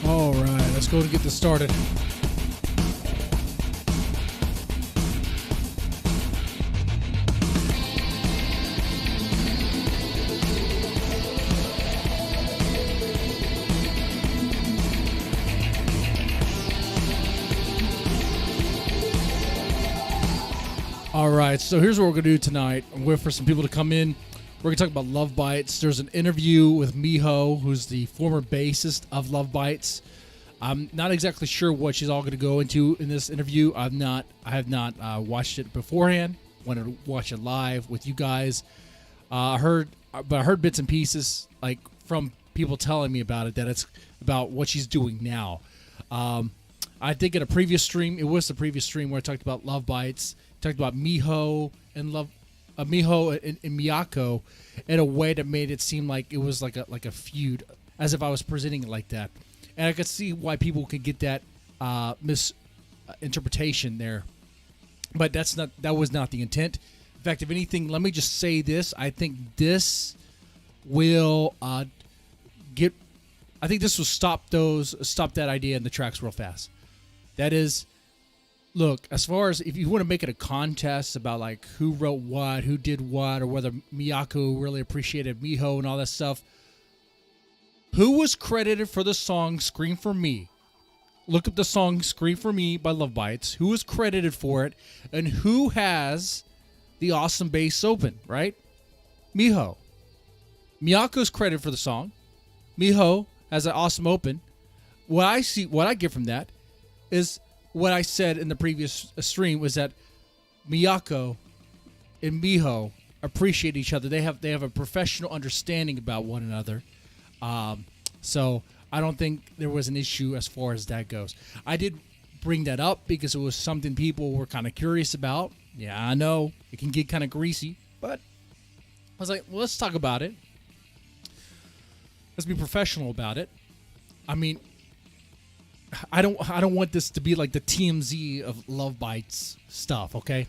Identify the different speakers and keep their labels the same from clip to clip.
Speaker 1: All right, let's go and get this started. All right, so here's what we're going to do tonight. I'm waiting for some people to come in. We're going to talk about Lovebites. There's an interview with Miho, who's the former bassist of Lovebites. I'm not exactly sure what she's all going to go into in this interview. I have not watched it beforehand. Wanted to watch it live with you guys. I heard bits and pieces like from people telling me about it, that it's about what she's doing now. I think in a previous stream, it was the previous stream where I talked about Lovebites, talked about Miho and Miho and Miyako in a way that made it seem like it was like a feud, as if I was presenting it like that. And I could see why people could get that misinterpretation there. But that was not the intent. In fact, if anything, let me just say this. I think this will stop that idea in the tracks real fast. That is, look, as far as if you want to make it a contest about like who wrote what, who did what, or whether Miyako really appreciated Miho and all that stuff, who was credited for the song Scream For Me? Look up the song Scream For Me by Lovebites. Who was credited for it, and who has the awesome bass open, right? Miho. Miyako's credited for the song. Miho has an awesome open. What I get from that is what I said in the previous stream, was that Miyako and Miho appreciate each other. They have a professional understanding about one another. So I don't think there was an issue as far as that goes. I did bring that up because it was something people were kind of curious about. Yeah, I know it can get kind of greasy, but I was like, well, let's talk about it. Let's be professional about it. I mean, I don't want this to be like the TMZ of Lovebites stuff, okay?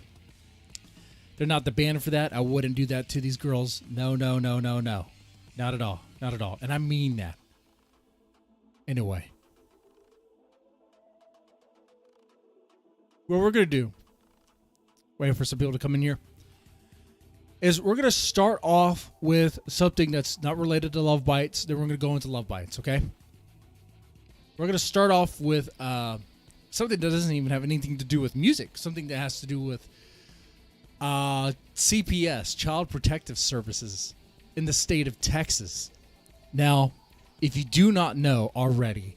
Speaker 1: They're not the band for that. I wouldn't do that to these girls. No. Not at all. Not at all. And I mean that. Anyway. What we're going to do, waiting for some people to come in here, is we're going to start off with something that's not related to Lovebites. Then we're going to go into Lovebites, okay? We're going to start off with something that doesn't even have anything to do with music. Something that has to do with CPS, Child Protective Services, in the state of Texas. Now, if you do not know already,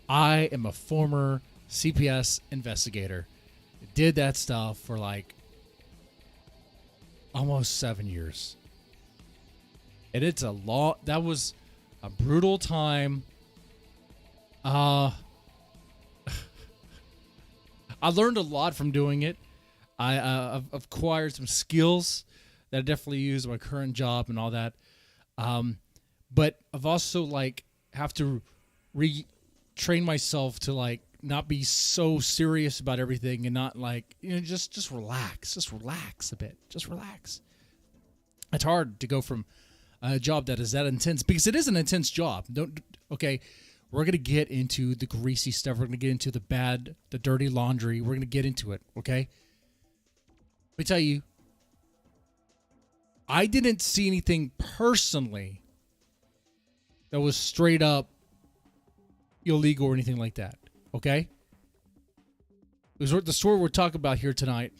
Speaker 1: I am a former CPS investigator. I did that stuff for like almost 7 years. And it's that was a brutal time. I learned a lot from doing it. I've acquired some skills that I definitely use in my current job and all that. But I've also like have to retrain myself to like not be so serious about everything and not like, just relax a bit, just relax. It's hard to go from a job that is that intense, because it is an intense job. Okay, we're going to get into the greasy stuff. We're going to get into the dirty laundry. We're going to get into it, okay? Let me tell you, I didn't see anything personally that was straight up illegal or anything like that, okay? Because the story we're talking about here tonight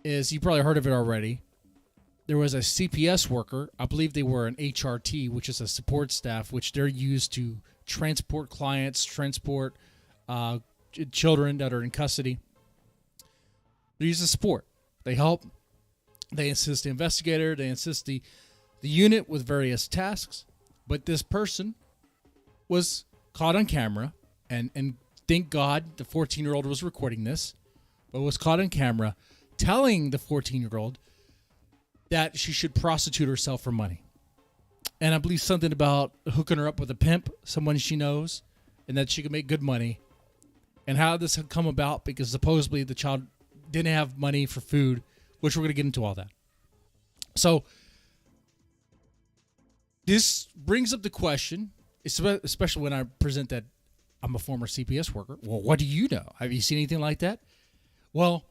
Speaker 1: is, you probably heard of it already. There was a CPS worker. I believe they were an HRT, which is a support staff, which they're used to transport clients, transport children that are in custody. They're used as support. They help. They assist the investigator. They assist the unit with various tasks. But this person was caught on camera, and thank God the 14-year-old was recording this, but was caught on camera telling the 14-year-old that she should prostitute herself for money. And I believe something about hooking her up with a pimp, someone she knows, and that she could make good money. And how this had come about, because supposedly the child didn't have money for food, which we're going to get into all that. So this brings up the question, especially when I present that I'm a former CPS worker. Well, what do you know? Have you seen anything like that? Well,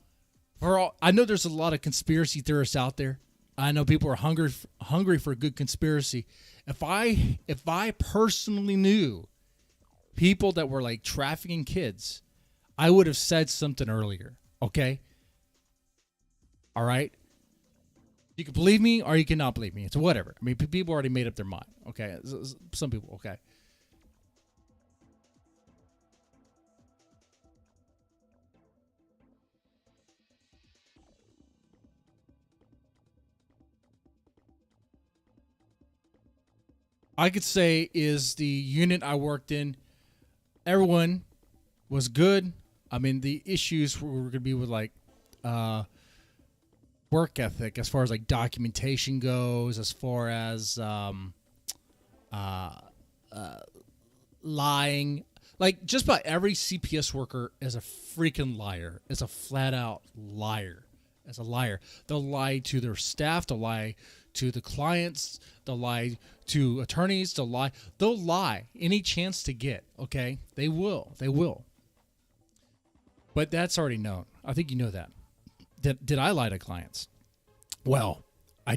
Speaker 1: I know there's a lot of conspiracy theorists out there. I know people are hungry for a good conspiracy. If I personally knew people that were like trafficking kids, I would have said something earlier. Okay? All right? You can believe me or you cannot believe me. It's whatever. I mean, people already made up their mind. Okay? Some people, okay. I could say is the unit I worked in, everyone was good. I mean, the issues were going to be with like work ethic, as far as like documentation goes, as far as lying. Like just about every CPS worker is a freaking liar, is a flat out liar, as a liar. They'll lie to their staff, they'll lie to the clients, they'll lie to attorneys, they'll lie any chance to get, okay? They will. But that's already known. I think you know that. Did I lie to clients? Well, I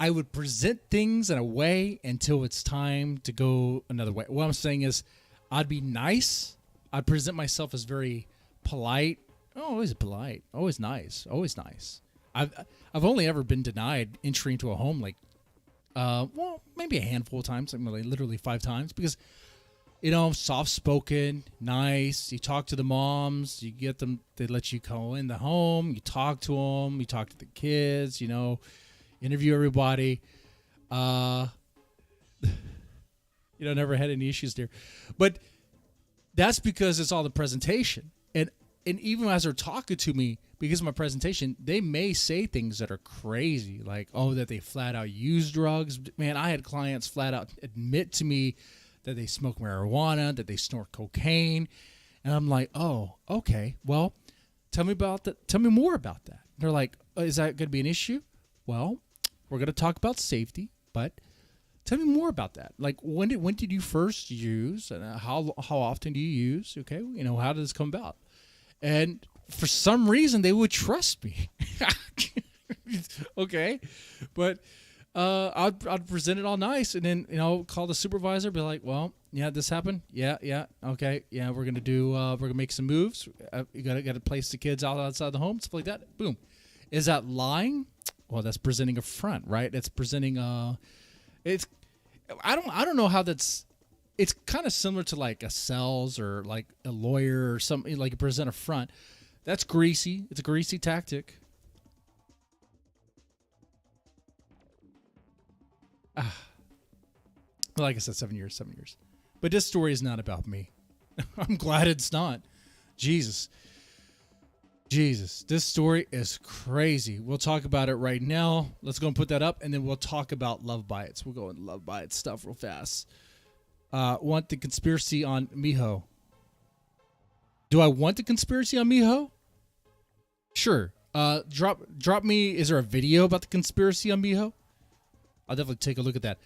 Speaker 1: would present things in a way until it's time to go another way. What I'm saying is I'd be nice. I'd present myself as very polite. Oh, always polite, always nice, always nice. I've only ever been denied entry into a home like, well, maybe a handful of times, like literally 5 times, because, soft-spoken, nice. You talk to the moms, you get them, they let you go in the home, you talk to them, you talk to the kids, interview everybody. Never had any issues there. But that's because it's all the presentation. And even as they're talking to me, because of my presentation, they may say things that are crazy, like, that they flat out use drugs. Man, I had clients flat out admit to me that they smoke marijuana, that they snort cocaine. And I'm like, oh, okay, well, tell me about that. Tell me more about that. They're like, is that going to be an issue? Well, we're going to talk about safety, but tell me more about that. Like, when did you first use, and how often do you use? Okay, how did this come about? And for some reason, they would trust me. Okay, but I'd present it all nice, and then call the supervisor, be like, well, yeah, this happened. Yeah, okay, yeah, we're gonna make some moves. You gotta place the kids outside the home, stuff like that. Boom. Is that lying? Well, that's presenting a front, right? It's presenting it's. I don't know how that's. It's kind of similar to like a sales or like a lawyer or something, like you present a front. That's greasy. It's a greasy tactic. Like I said, 7 years. But this story is not about me. I'm glad it's not. Jesus, Jesus, this story is crazy. We'll talk about it right now. Let's go and put that up, and then we'll talk about Lovebites. We'll go into Lovebites stuff real fast. Want the conspiracy on Miho? Do I want the conspiracy on Miho? Sure. Drop me. Is there a video about the conspiracy on Miho? I'll definitely take a look at that.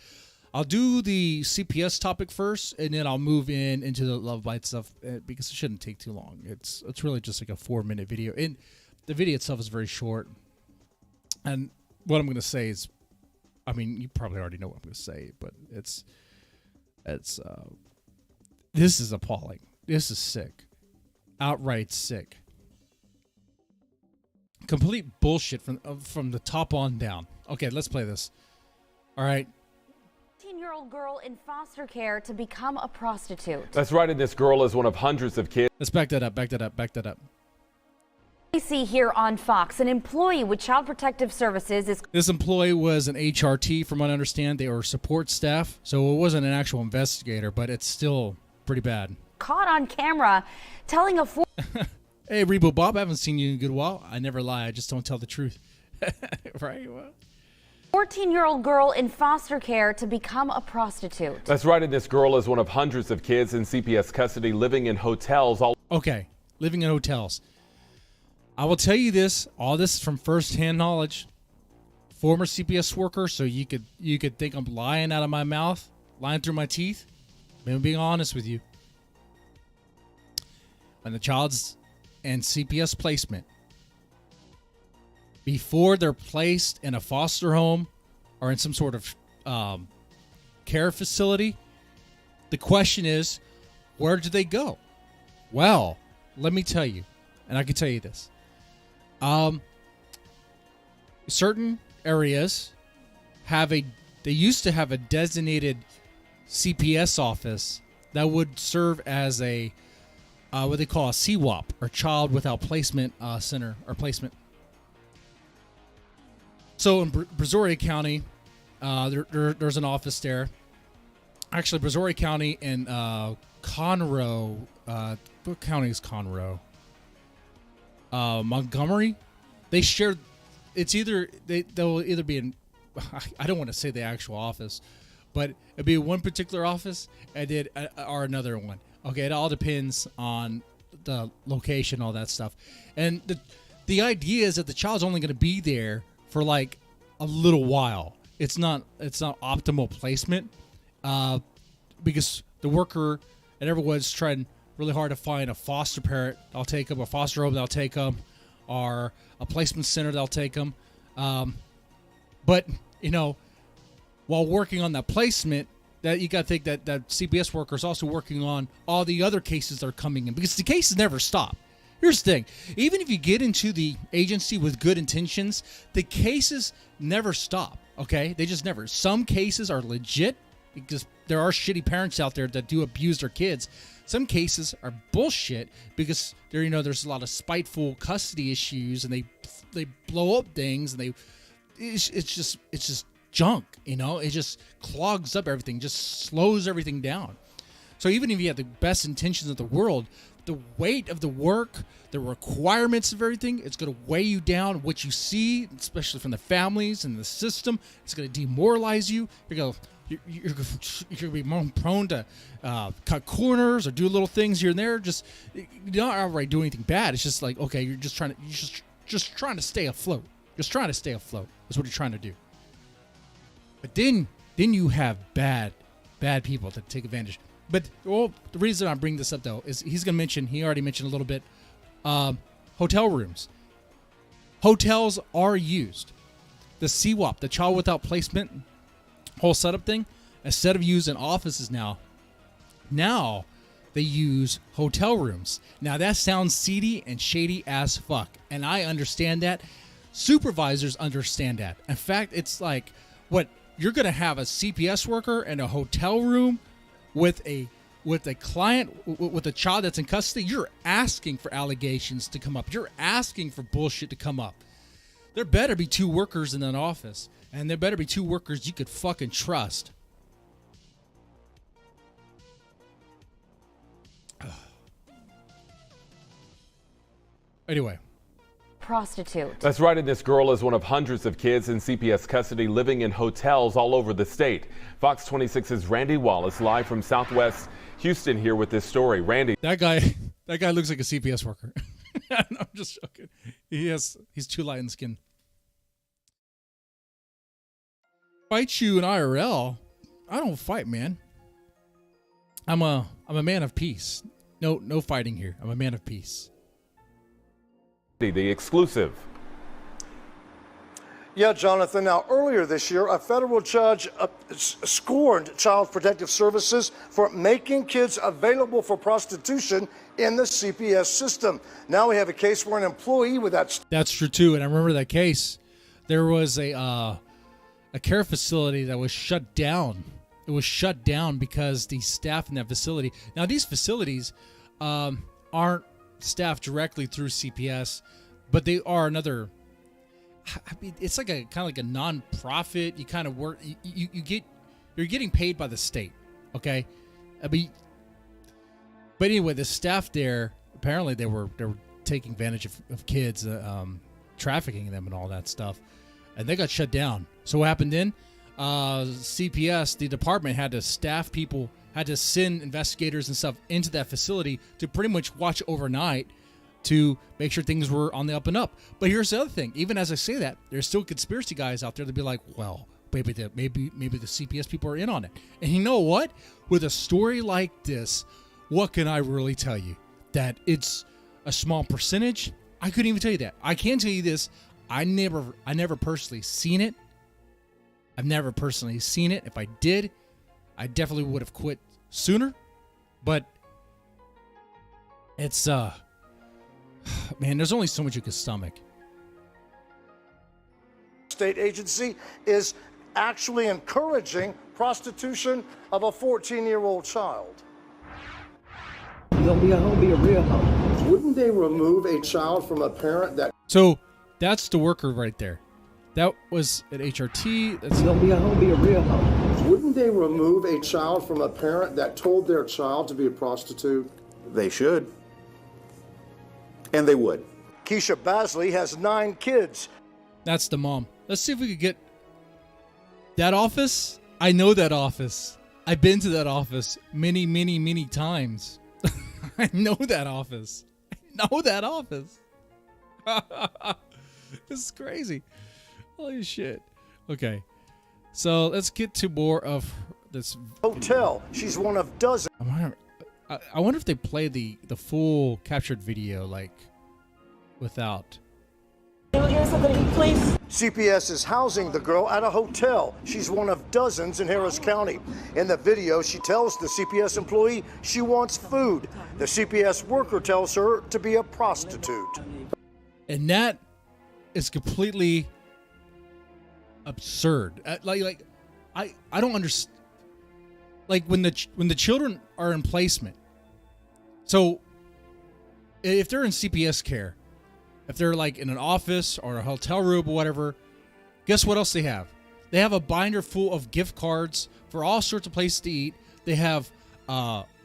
Speaker 1: I'll do the CPS topic first, and then I'll move into the Lovebite stuff because it shouldn't take too long. It's really just like a 4-minute video, and the video itself is very short. And what I'm going to say is, I mean, you probably already know what I'm going to say, but this is appalling. This is sick, outright sick. Complete bullshit from the top on down. Okay, let's play this. All right.
Speaker 2: 18-year-old girl in foster care to become a prostitute.
Speaker 3: That's right, and this girl is one of hundreds of kids.
Speaker 1: Let's back that up.
Speaker 2: We see here on Fox, an employee with Child Protective Services is...
Speaker 1: This employee was an HRT, from what I understand. They were support staff, so it wasn't an actual investigator, but it's still pretty bad.
Speaker 2: Caught on camera telling a...
Speaker 1: Hey, Rebo Bob, I haven't seen you in a good while. I never lie. I just don't tell the truth. Right? Well...
Speaker 2: 14-year-old girl in foster care to become a prostitute.
Speaker 3: That's right, and this girl is one of hundreds of kids in CPS custody living in hotels.
Speaker 1: Okay, living in hotels. I will tell you this, all this from first-hand knowledge. Former CPS worker, so you could think I'm lying out of my mouth, lying through my teeth. I'm being honest with you. When the child's in CPS placement, before they're placed in a foster home or in some sort of care facility, the question is, where do they go? Well, let me tell you, and I can tell you this. Certain areas they used to have a designated CPS office that would serve as a what they call a CWAP, or Child Without Placement Center or placement. So in Brazoria County, there's an office there. Actually, Brazoria County and Conroe. What county is Conroe? Montgomery. They share. It's either they'll either be in. I don't want to say the actual office, but it'd be one particular office and then or another one. Okay, it all depends on the location, all that stuff, and the idea is that the child's only going to be there for like a little while. It's not optimal placement because the worker and everyone's trying really hard to find a foster parent. I'll take them, a foster home. They'll take them, or a placement center. They'll take them. But while working on that placement, that you got to think that CPS worker is also working on all the other cases that are coming in, because the cases never stop. Here's the thing. Even if you get into the agency with good intentions, the cases never stop, okay? They just never. Some cases are legit because there are shitty parents out there that do abuse their kids. Some cases are bullshit because there's a lot of spiteful custody issues, and they blow up things, and it's just junk, It just clogs up everything, just slows everything down. So even if you have the best intentions of the world, the weight of the work, the requirements of everything, it's going to weigh you down. What you see, especially from the families and the system, it's going to demoralize you. You're going to be more prone to cut corners or do little things here and there. You're not outright doing anything bad. It's just like, okay, you're just trying to stay afloat. Just trying to stay afloat is what you're trying to do. But then you have bad people that take advantage. But the reason I bring this up, though, is he already mentioned a little bit, hotel rooms. Hotels are used. The CWAP, the Child Without Placement whole setup thing, instead of using offices now they use hotel rooms. Now, that sounds seedy and shady as fuck, and I understand that. Supervisors understand that. In fact, it's like, what, you're going to have a CPS worker in a hotel room with a client, with a child that's in custody? You're asking for allegations to come up. You're asking for bullshit to come up. There better be two workers in an office, and there better be two workers you could fucking trust. Anyway,
Speaker 2: prostitute.
Speaker 3: That's right, and this girl is one of hundreds of kids in CPS custody living in hotels all over the state. Fox 26's Randy Wallace live from Southwest Houston here with this story. Randy.
Speaker 1: That guy looks like a CPS worker. No, I'm just joking. He's too light in skin. Fight you in IRL? I don't fight, man. I'm a man of peace. No fighting here. I'm a man of peace.
Speaker 3: The exclusive.
Speaker 4: Yeah, Jonathan. Now, earlier this year, a federal judge scorned Child Protective Services for making kids available for prostitution in the CPS system. Now we have a case where an employee with that...
Speaker 1: That's true, too. And I remember that case. There was a care facility that was shut down. It was shut down because the staff in that facility... Now, these facilities aren't staffed directly through CPS, but they are another... I mean, it's like a kind of like a non-profit. You kind of work. You're getting paid by the state, okay? I mean, but anyway, the staff there apparently they were taking advantage of kids, trafficking them and all that stuff, and they got shut down. So what happened then? CPS, the department, had to staff people, had to send investigators and stuff into that facility to pretty much watch overnight to make sure things were on the up and up. But here's the other thing. Even as I say that, there's still conspiracy guys out there that be like, well, maybe the CPS people are in on it. And you know what? With a story like this, what can I really tell you? That it's a small percentage? I couldn't even tell you that. I can tell you this. I never personally seen it. I've never personally seen it. If I did, I definitely would have quit sooner. But it's man, there's only so much you can stomach.
Speaker 4: State agency is actually encouraging prostitution of a 14-year-old child.
Speaker 5: You gonna be a hoe, be a real hoe.
Speaker 4: Wouldn't they remove a child from a parent that...
Speaker 1: So that's the worker right there. That was at HRT. That's
Speaker 5: You gonna be a hoe, be a real hoe.
Speaker 4: Wouldn't they remove a child from a parent that told their child to be a prostitute?
Speaker 6: They should. And they would.
Speaker 4: Keisha Basley has 9 kids.
Speaker 1: That's the mom. Let's see if we could get that office. I know that office. I've been to that office many, many, many times. I know that office. I know that office. This is crazy. Holy shit. Okay. So let's get to more of this
Speaker 4: Hotel. She's one of dozens.
Speaker 1: I wonder if they play the full captured video, like, without.
Speaker 4: CPS is housing the girl at a hotel. She's one of dozens in Harris County. In the video, she tells the CPS employee she wants food. The CPS worker tells her to be a prostitute.
Speaker 1: And that is completely absurd. I don't understand. Like when the children are in placement. So if they're in CPS care, if they're like in an office or a hotel room or whatever, guess what else they have? They have a binder full of gift cards for all sorts of places to eat. They have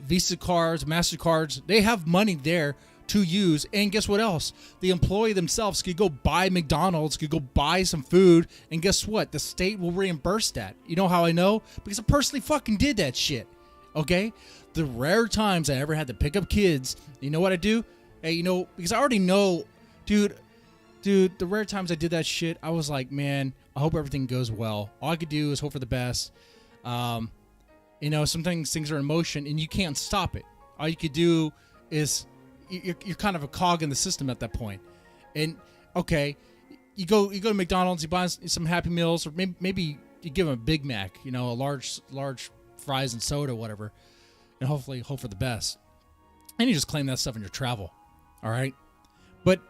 Speaker 1: Visa cards, MasterCards. They have money there to use. And guess what else? The employee themselves could go buy McDonald's, could go buy some food, and guess what? The state will reimburse that. You know how I know? Because I personally fucking did that shit. Okay? The rare times I ever had to pick up kids, you know what I do? Hey, you know, because I already know, dude, the rare times I did that shit, I was like, man, I hope everything goes well. All I could do is hope for the best. You know, sometimes things are in motion and you can't stop it. All you could do is you're kind of a cog in the system at that point. And okay, you go to McDonald's, you buy some Happy Meals, or maybe you give them a Big Mac, you know, a large fries and soda, whatever, and hopefully hope for the best. And you just claim that stuff in your travel, all right? But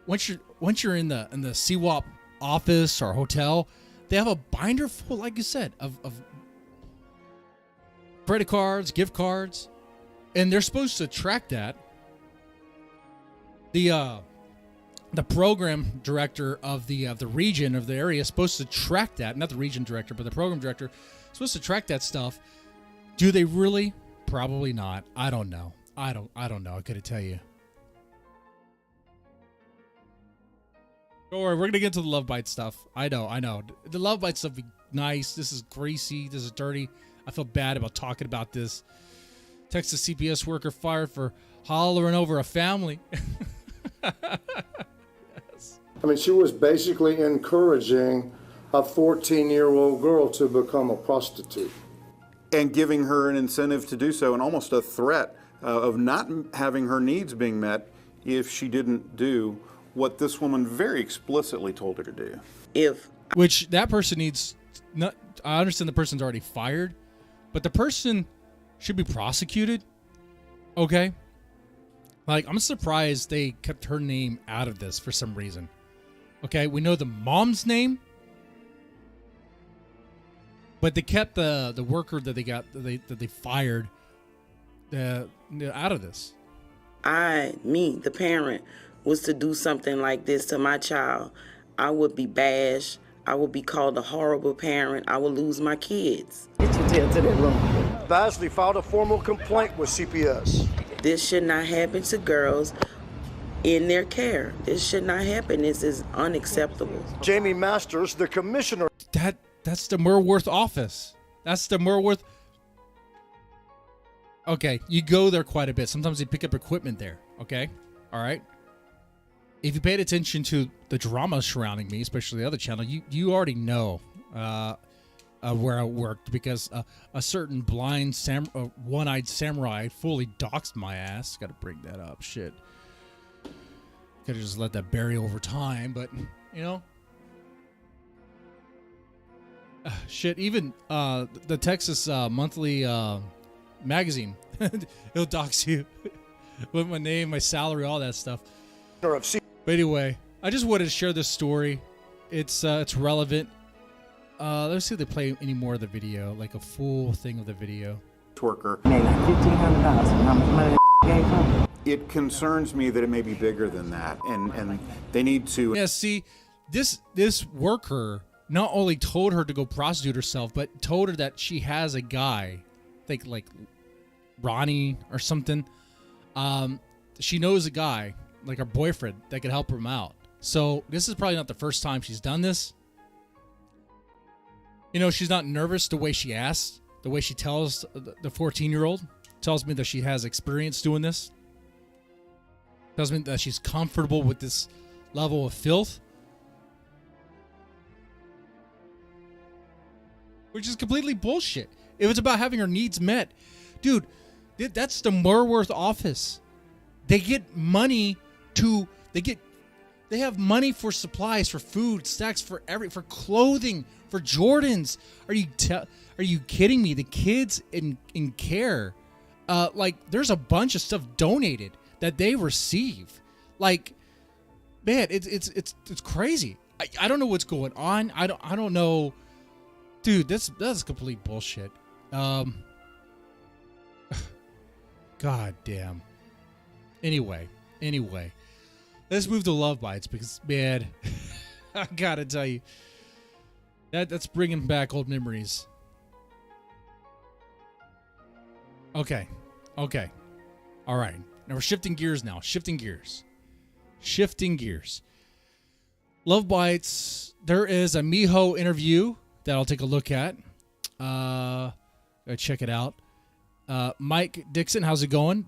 Speaker 1: once you're in the CWAP office or hotel, they have a binder full, like you said, of credit cards, gift cards, and they're supposed to track that. The program director of the region of the area is supposed to track that. Not the region director, but the program director is supposed to track that stuff. Do they really? Probably not. I don't know. I don't know. I couldn't tell you. Don't worry, we're gonna get to the Lovebite stuff. I know. The Lovebite stuff be nice. This is greasy. This is dirty. I feel bad about talking about this. Texas CPS worker fired for hollering over a family. Yes.
Speaker 4: I mean, she was basically encouraging a 14-year-old girl to become a prostitute.
Speaker 6: And giving her an incentive to do so, and almost a threat of not having her needs being met if she didn't do what this woman very explicitly told her to do.
Speaker 1: Which that person needs, not, I understand the person's already fired, but the person should be prosecuted. Okay? Like, I'm surprised they kept her name out of this for some reason. Okay, we know the mom's name, but they kept the worker that they fired out of this.
Speaker 7: The parent, was to do something like this to my child, I would be bashed. I would be called a horrible parent. I would lose my kids.
Speaker 5: Get your tail to that room.
Speaker 4: Basley filed a formal complaint with CPS.
Speaker 7: This should not happen to girls in their care. This should not happen. This is unacceptable.
Speaker 4: Jamie Masters, the commissioner.
Speaker 1: That's the Murworth office. That's the Murworth. Okay, you go there quite a bit. Sometimes they pick up equipment there. Okay, all right. If you paid attention to the drama surrounding me, especially the other channel, you already know where I worked, because a certain blind one-eyed samurai fully doxed my ass. Got to bring that up. Shit. Could have just let that bury over time, but you know. Shit, even the Texas Monthly magazine, it'll dox you with my name, my salary, all that stuff. But anyway, I just wanted to share this story. It's relevant. Let's see if they play any more of the video, like a full thing of the video.
Speaker 6: Worker.
Speaker 5: Made like $1,500. How much money gave her?
Speaker 6: It concerns me that it may be bigger than that, and they need to.
Speaker 1: Yeah, see, this worker not only told her to go prostitute herself, but told her that she has a guy, I think like Ronnie or something. She knows a guy, like her boyfriend, that could help her out. So this is probably not the first time she's done this. You know, she's not nervous the way she asks, the way she tells the 14-year-old, tells me that she has experience doing this. Tells me that she's comfortable with this level of filth. Which is completely bullshit. If it's about having her needs met, dude, that's the Murworth office. They get money to, they have money for supplies, for food, snacks, for clothing, for Jordans. Are you kidding me? The kids in care, like there's a bunch of stuff donated that they receive. Like, man, it's crazy. I don't know what's going on. I don't know. Dude, that's complete bullshit. God damn. Anyway, let's move to Lovebites, because man, I gotta tell you, that's bringing back old memories. Okay, all right. Now we're shifting gears. Lovebites. There is a Miho interview that I'll take a look at. Go check it out. Mike Dixon, how's it going?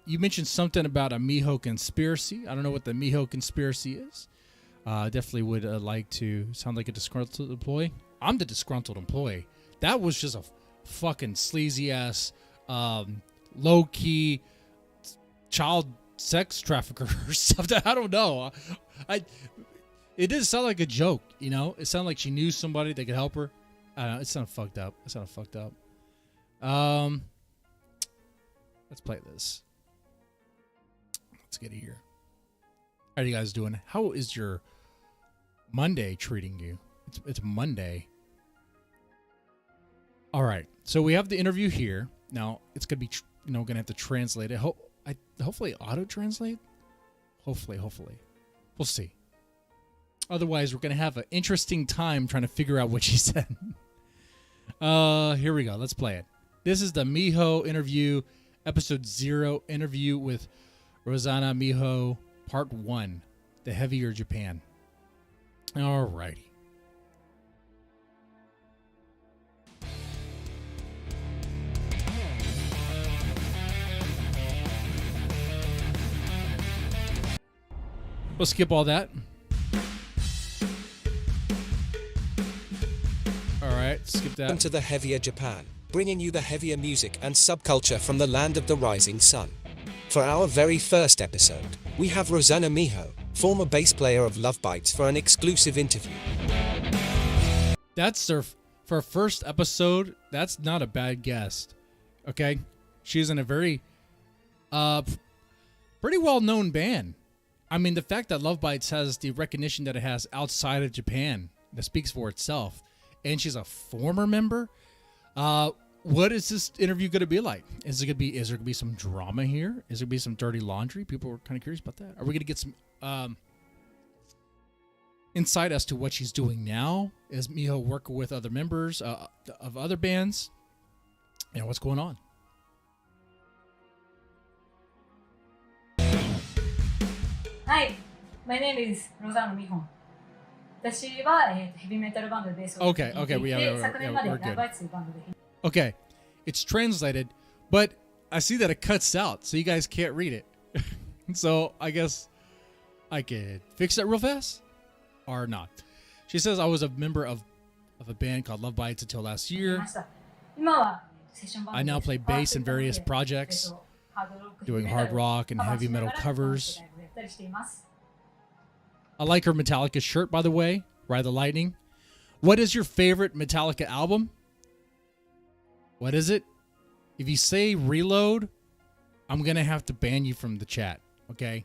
Speaker 1: You mentioned something about a Miho conspiracy. I don't know what the Miho conspiracy is. Definitely would like to sound like a disgruntled employee. I'm the disgruntled employee. That was just a fucking sleazy ass, low key child sex trafficker or something. I don't know. It didn't sound like a joke, you know? It sounded like she knew somebody that could help her. I don't know. It sounded fucked up. Let's play this. Let's get it here. How are you guys doing? How is your Monday treating you? It's Monday. All right. So we have the interview here. Now, it's going to be, going to have to translate it. Hopefully auto-translate? Hopefully. We'll see. Otherwise, we're going to have an interesting time trying to figure out what she said. Here we go. Let's play it. This is the Miho interview, episode 0, interview with Rosanna Miho, part 1, The Heavier Japan. All righty. We'll skip all that. All right, skip that.
Speaker 8: Welcome to the Heavier Japan, bringing you the heavier music and subculture from the land of the rising sun. For our very first episode, we have Rosanna Miho, former bass player of Lovebites, for an exclusive interview.
Speaker 1: That's for our first episode. That's not a bad guest. Okay, she's in a very, pretty well-known band. I mean, the fact that Lovebites has the recognition that it has outside of Japan, that speaks for itself. And she's a former member. What is this interview going to be like? Is there going to be some drama here? Is there going to be some dirty laundry? People are kind of curious about that. Are we going to get some insight as to what she's doing now? Is Miho working with other members of other bands? And what's going on?
Speaker 9: Hi, my name is Rosanna Miho. 私はヘビーメタルバンドでベースをやっていて、
Speaker 1: Okay, yeah,
Speaker 9: 昨年まで
Speaker 1: we're good.
Speaker 9: Lovebitesというバンドで
Speaker 1: Okay, it's translated, but I see that it cuts out, so you guys can't read it. So I guess I could fix that real fast, or not. She says I was a member of a band called Lovebites until last
Speaker 9: やり
Speaker 1: year.
Speaker 9: ました。今はセッションバン
Speaker 1: I
Speaker 9: ド
Speaker 1: now
Speaker 9: で
Speaker 1: play bass in various projects,
Speaker 9: ハードロック
Speaker 1: doing hard rock and heavy metal covers.
Speaker 9: ライブをやったりしています。
Speaker 1: I like her Metallica shirt, by the way. Ride the Lightning. What is your favorite Metallica album? What is it? If you say Reload, I'm going to have to ban you from the chat. Okay?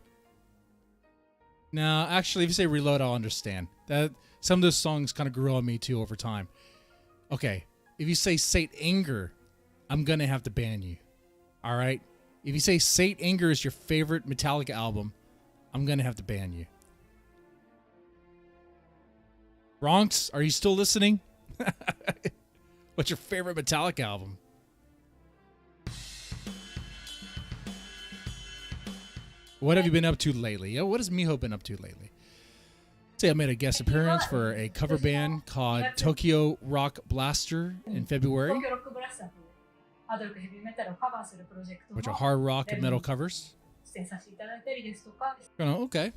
Speaker 1: No, actually, if you say Reload, I'll understand. That some of those songs kind of grew on me too over time. Okay. If you say Saint Anger, I'm going to have to ban you. All right? If you say Saint Anger is your favorite Metallica album, I'm going to have to ban you. Bronx, are you still listening? What's your favorite Metallica album? What have you been up to lately? Yeah, what has Miho been up to lately? Say I made a guest appearance for a cover band called Tokyo Rock Blaster in February,
Speaker 9: 東京ロックブラスターというハードロックヘビーメタルをカバーするプロジェクト
Speaker 1: which are
Speaker 9: の
Speaker 1: hard rock and metal covers.
Speaker 9: 出演させていただいたりですとか、
Speaker 1: Oh, okay.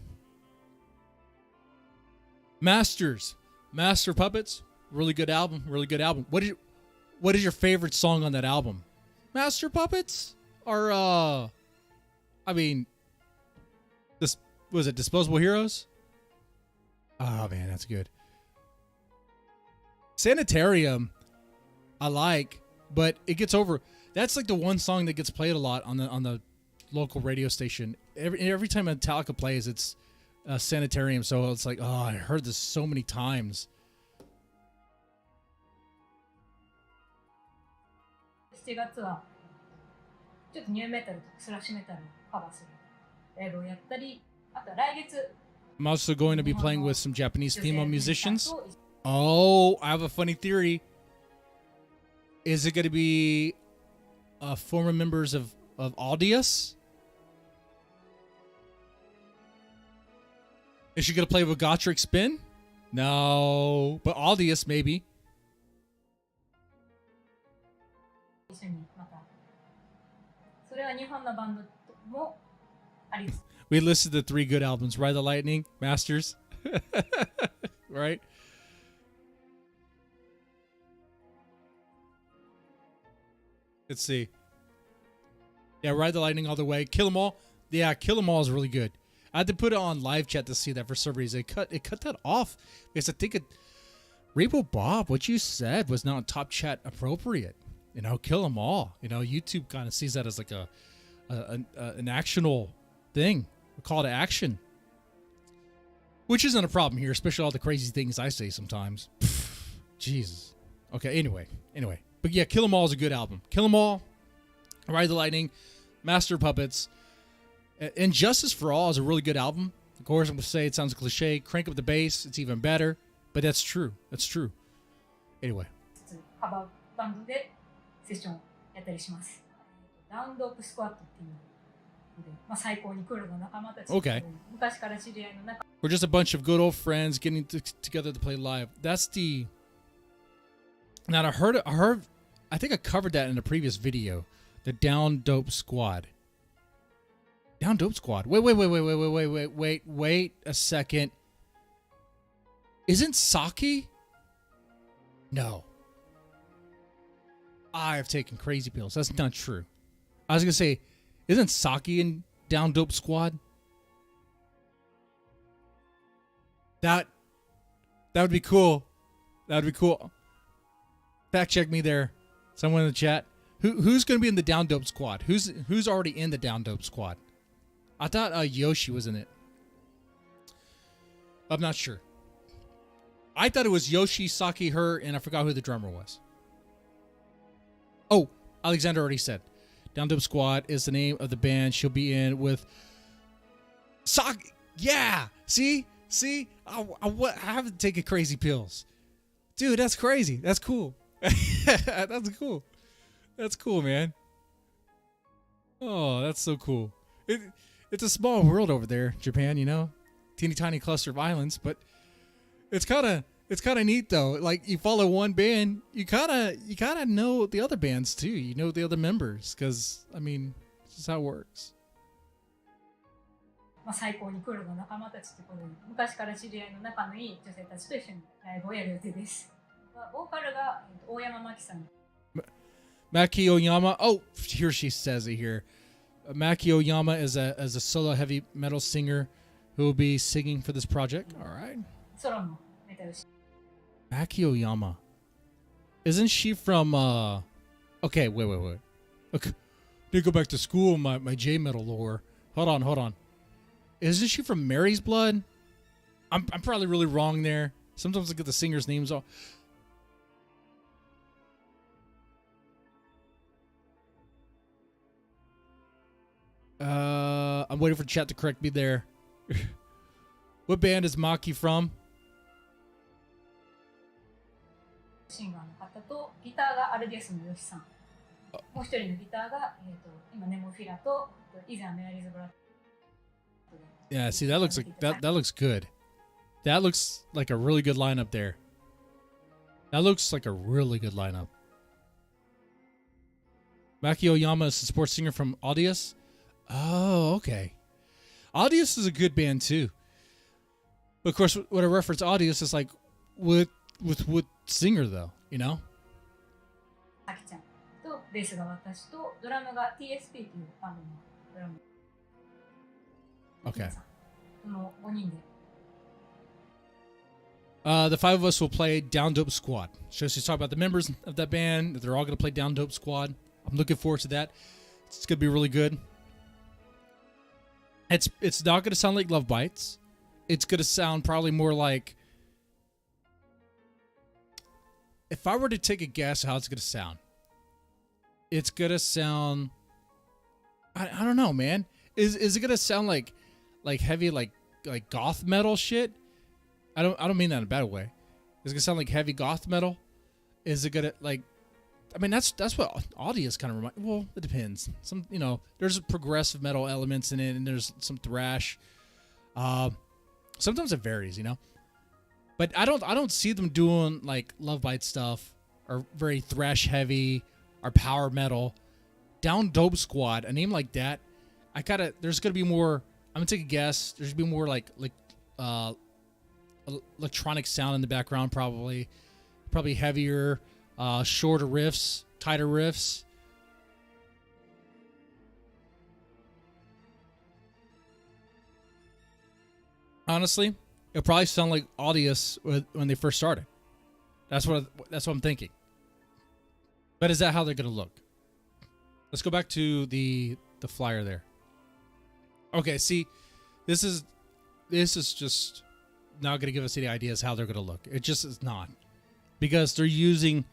Speaker 1: Master Puppets, really good album, really good album. What is your favorite song on that album? Master Puppets, or I mean, this was it Disposable Heroes? Oh man, that's good. Sanitarium, I like, but it gets over. That's like the one song that gets played a lot on the local radio station. Every time Metallica plays, it's Sanitarium. So it's like, oh, I heard this so many times.
Speaker 9: 7月はちょっとニューメタルとかスラッシュメタルをカバーするライブをやったり、あとは来月
Speaker 1: I'm also going to be playing with some Japanese female musicians. Oh, I have a funny theory. Is it going to be former members of Audius? Is she going to play with Gotrek Spin? No, but Audius maybe.
Speaker 9: 一緒にまたそれは日本のバンドもありつつ
Speaker 1: We listed the 3 good albums: Ride the Lightning, Masters, right? Let's see. Yeah, Ride the Lightning all the way. Kill 'Em All. Yeah, Kill 'Em All is really good. I had to put it on live chat to see that for some reason. It cut that off because I think Rainbow Bob, what you said was not top chat appropriate. You know, Kill 'Em All. You know, YouTube kind of sees that as like an actional thing, a call to action, which isn't a problem here, especially all the crazy things I say sometimes. Jesus. Okay. Anyway. But yeah, Kill 'Em All is a good album. Kill 'Em All, Ride the Lightning, Master Puppets, and Justice for All is a really good album. Of course, I'm going to say it sounds cliche. Crank up the bass, it's even better. But that's true. That's true. Anyway.
Speaker 9: カバーバンドでセッションをやったりします。ダウンドープスクワットっていうで、まあ、最高にクールな仲間たち。
Speaker 1: Okay.
Speaker 9: 昔から知り合いの仲。
Speaker 1: We're just a bunch of good old friends getting together to play live. That's the. Now I heard. I think I covered that in a previous video. The Down Dope Squad. Down Dope Squad. Wait a second. Isn't Saki? No. I have taken crazy pills. That's not true. I was gonna say, isn't Saki in Down Dope Squad? That would be cool. That would be cool. Fact check me there. Someone in the chat. Who's going to be in the Down Dope Squad? Who's already in the Down Dope Squad? I thought Yoshi was in it. I'm not sure. I thought it was Yoshi, Saki, her, and I forgot who the drummer was. Oh, Alexander already said. Down Dope Squad is the name of the band she'll be in with Saki. Yeah. See? I haven't taken crazy pills. Dude, that's crazy. That's cool. That's cool. That's cool, man. Oh, that's so cool. It's a small world over there, Japan, you know? Teeny tiny cluster of islands, but it's kind of neat though. Like you follow one band, you kind of know the other bands too. You know the other members cuz I mean, this is how it works.
Speaker 9: まあ、最高にクールな仲間たちということで、昔から知り合いの仲のいい女性たちと一緒にライブをやる予定です。ボーカルが大山真紀さん。
Speaker 1: Maki Oyama. Oh, here she says it here. Maki Oyama is a solo heavy metal singer who will be singing for this project. All right.
Speaker 9: ソロのメタルシ。
Speaker 1: Maki Oyama. Isn't she from Okay, wait. Okay. Did go back to school my J metal lore. Hold on. Isn't she from Mary's Blood? I'm probably really wrong there. Sometimes I get the singers' names off. I'm waiting for chat to correct me there. What band is Maki from?
Speaker 9: シンガーの方とギターがアルディアスのヨシさん。もう一人のギターが今ネモフィラと以前メアリーズブラッド。
Speaker 1: Yeah, see that looks like that looks good. That looks like a really good lineup there. That looks like a really good lineup. Maki Oyama is a sports singer from Audius. Oh, okay. Audius is a good band too. But of course, when I reference Audius, it's like with singer though, you know?
Speaker 9: あきちゃんとベースが私とドラムが TSP というバンドのドラム。
Speaker 1: Okay.
Speaker 9: この5人で。
Speaker 1: The five of us will play Down Dope Squad. So she's talking about the members of that band. That they're all going to play Down Dope Squad. I'm looking forward to that. It's going to be really good. It's not going to sound like Lovebites. It's going to sound probably more like... If I were to take a guess how it's going to sound, it's going to sound... I don't know, man. Is it going to sound like heavy, like goth metal shit? I don't mean that in a bad way. Is it gonna sound like heavy goth metal? Is it gonna like? I mean that's what Audius kind of remind. Well, it depends. Some there's progressive metal elements in it, and there's some thrash. Sometimes it varies, But I don't see them doing like Lovebite stuff or very thrash heavy or power metal. Down Dope Squad, a name like that. There's gonna be more. I'm gonna take a guess. There's gonna be more like electronic sound in the background, probably heavier, shorter riffs, tighter riffs. Honestly, it'll probably sound like Audius when they first started. That's what I'm thinking. But is that how they're gonna look? Let's go back to the flyer there. Okay, see, this is just not going to give us any ideas how they're going to look. It just is not. Because they're using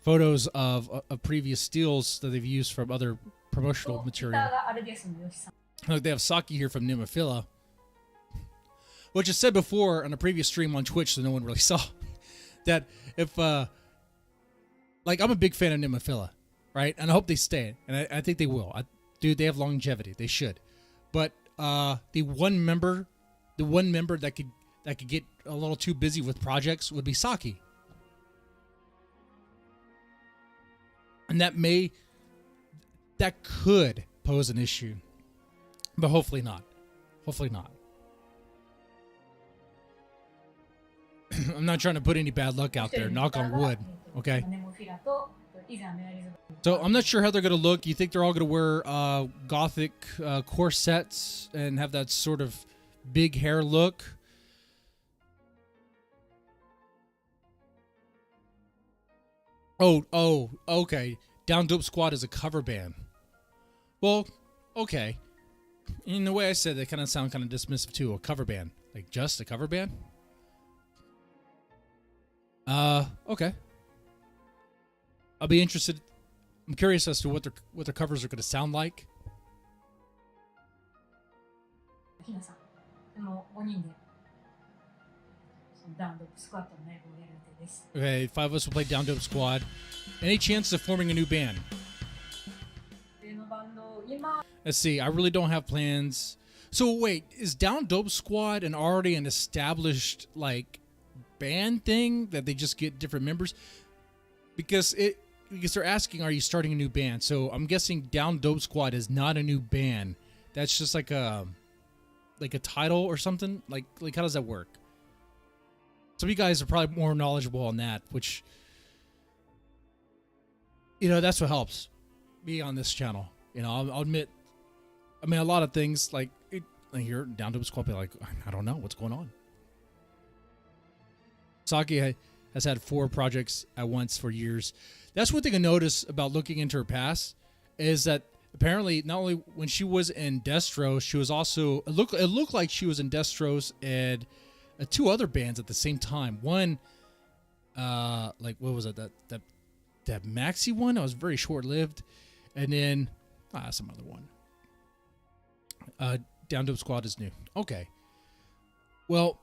Speaker 1: photos of previous steals that they've used from other promotional material. Look, they have Saki here from Nemophila. Which I said before on a previous stream on Twitch that no one really saw. That if, I'm a big fan of Nemophila, right? And I hope they stay. And I think they will. Dude, they have longevity. They should. But the one member that could get a little too busy with projects would be Saki. And that could pose an issue. But hopefully not. Hopefully not. I'm not trying to put any bad luck out there. Knock on wood. Okay. So I'm not sure how they're going to look. You think they're all going to wear gothic corsets and have that sort of big hair look? Oh, okay. Down Dope Squad is a cover band. Well, okay. In the way I said, they kind of sound kind of dismissive too. A cover band, like just a cover band. Okay. I'll be interested. I'm curious as to what their covers are going to sound like. Okay, 5 of us will play Down Dope Squad. Any chance of forming a new band? Let's see. I really don't have plans. So wait, is Down Dope Squad already an established like band thing that they just get different members? Because they're asking, are you starting a new band? So I'm guessing Down Dope Squad is not a new band. That's just like a title or something. Like how does that work? Some of you guys are probably more knowledgeable on that, which, that's what helps me on this channel. I'll admit, I mean, a lot of things like here, Down Dope Squad, be like, I don't know what's going on. Saki has had 4 projects at once for years. That's one thing I noticed about looking into her past is that apparently not only when she was in Destros, she was also it looked like she was in Destros and 2 other bands at the same time. One, what was it? That Maxi one? That was very short lived, and then some other one. Down Dope Squad is new. Okay. Well,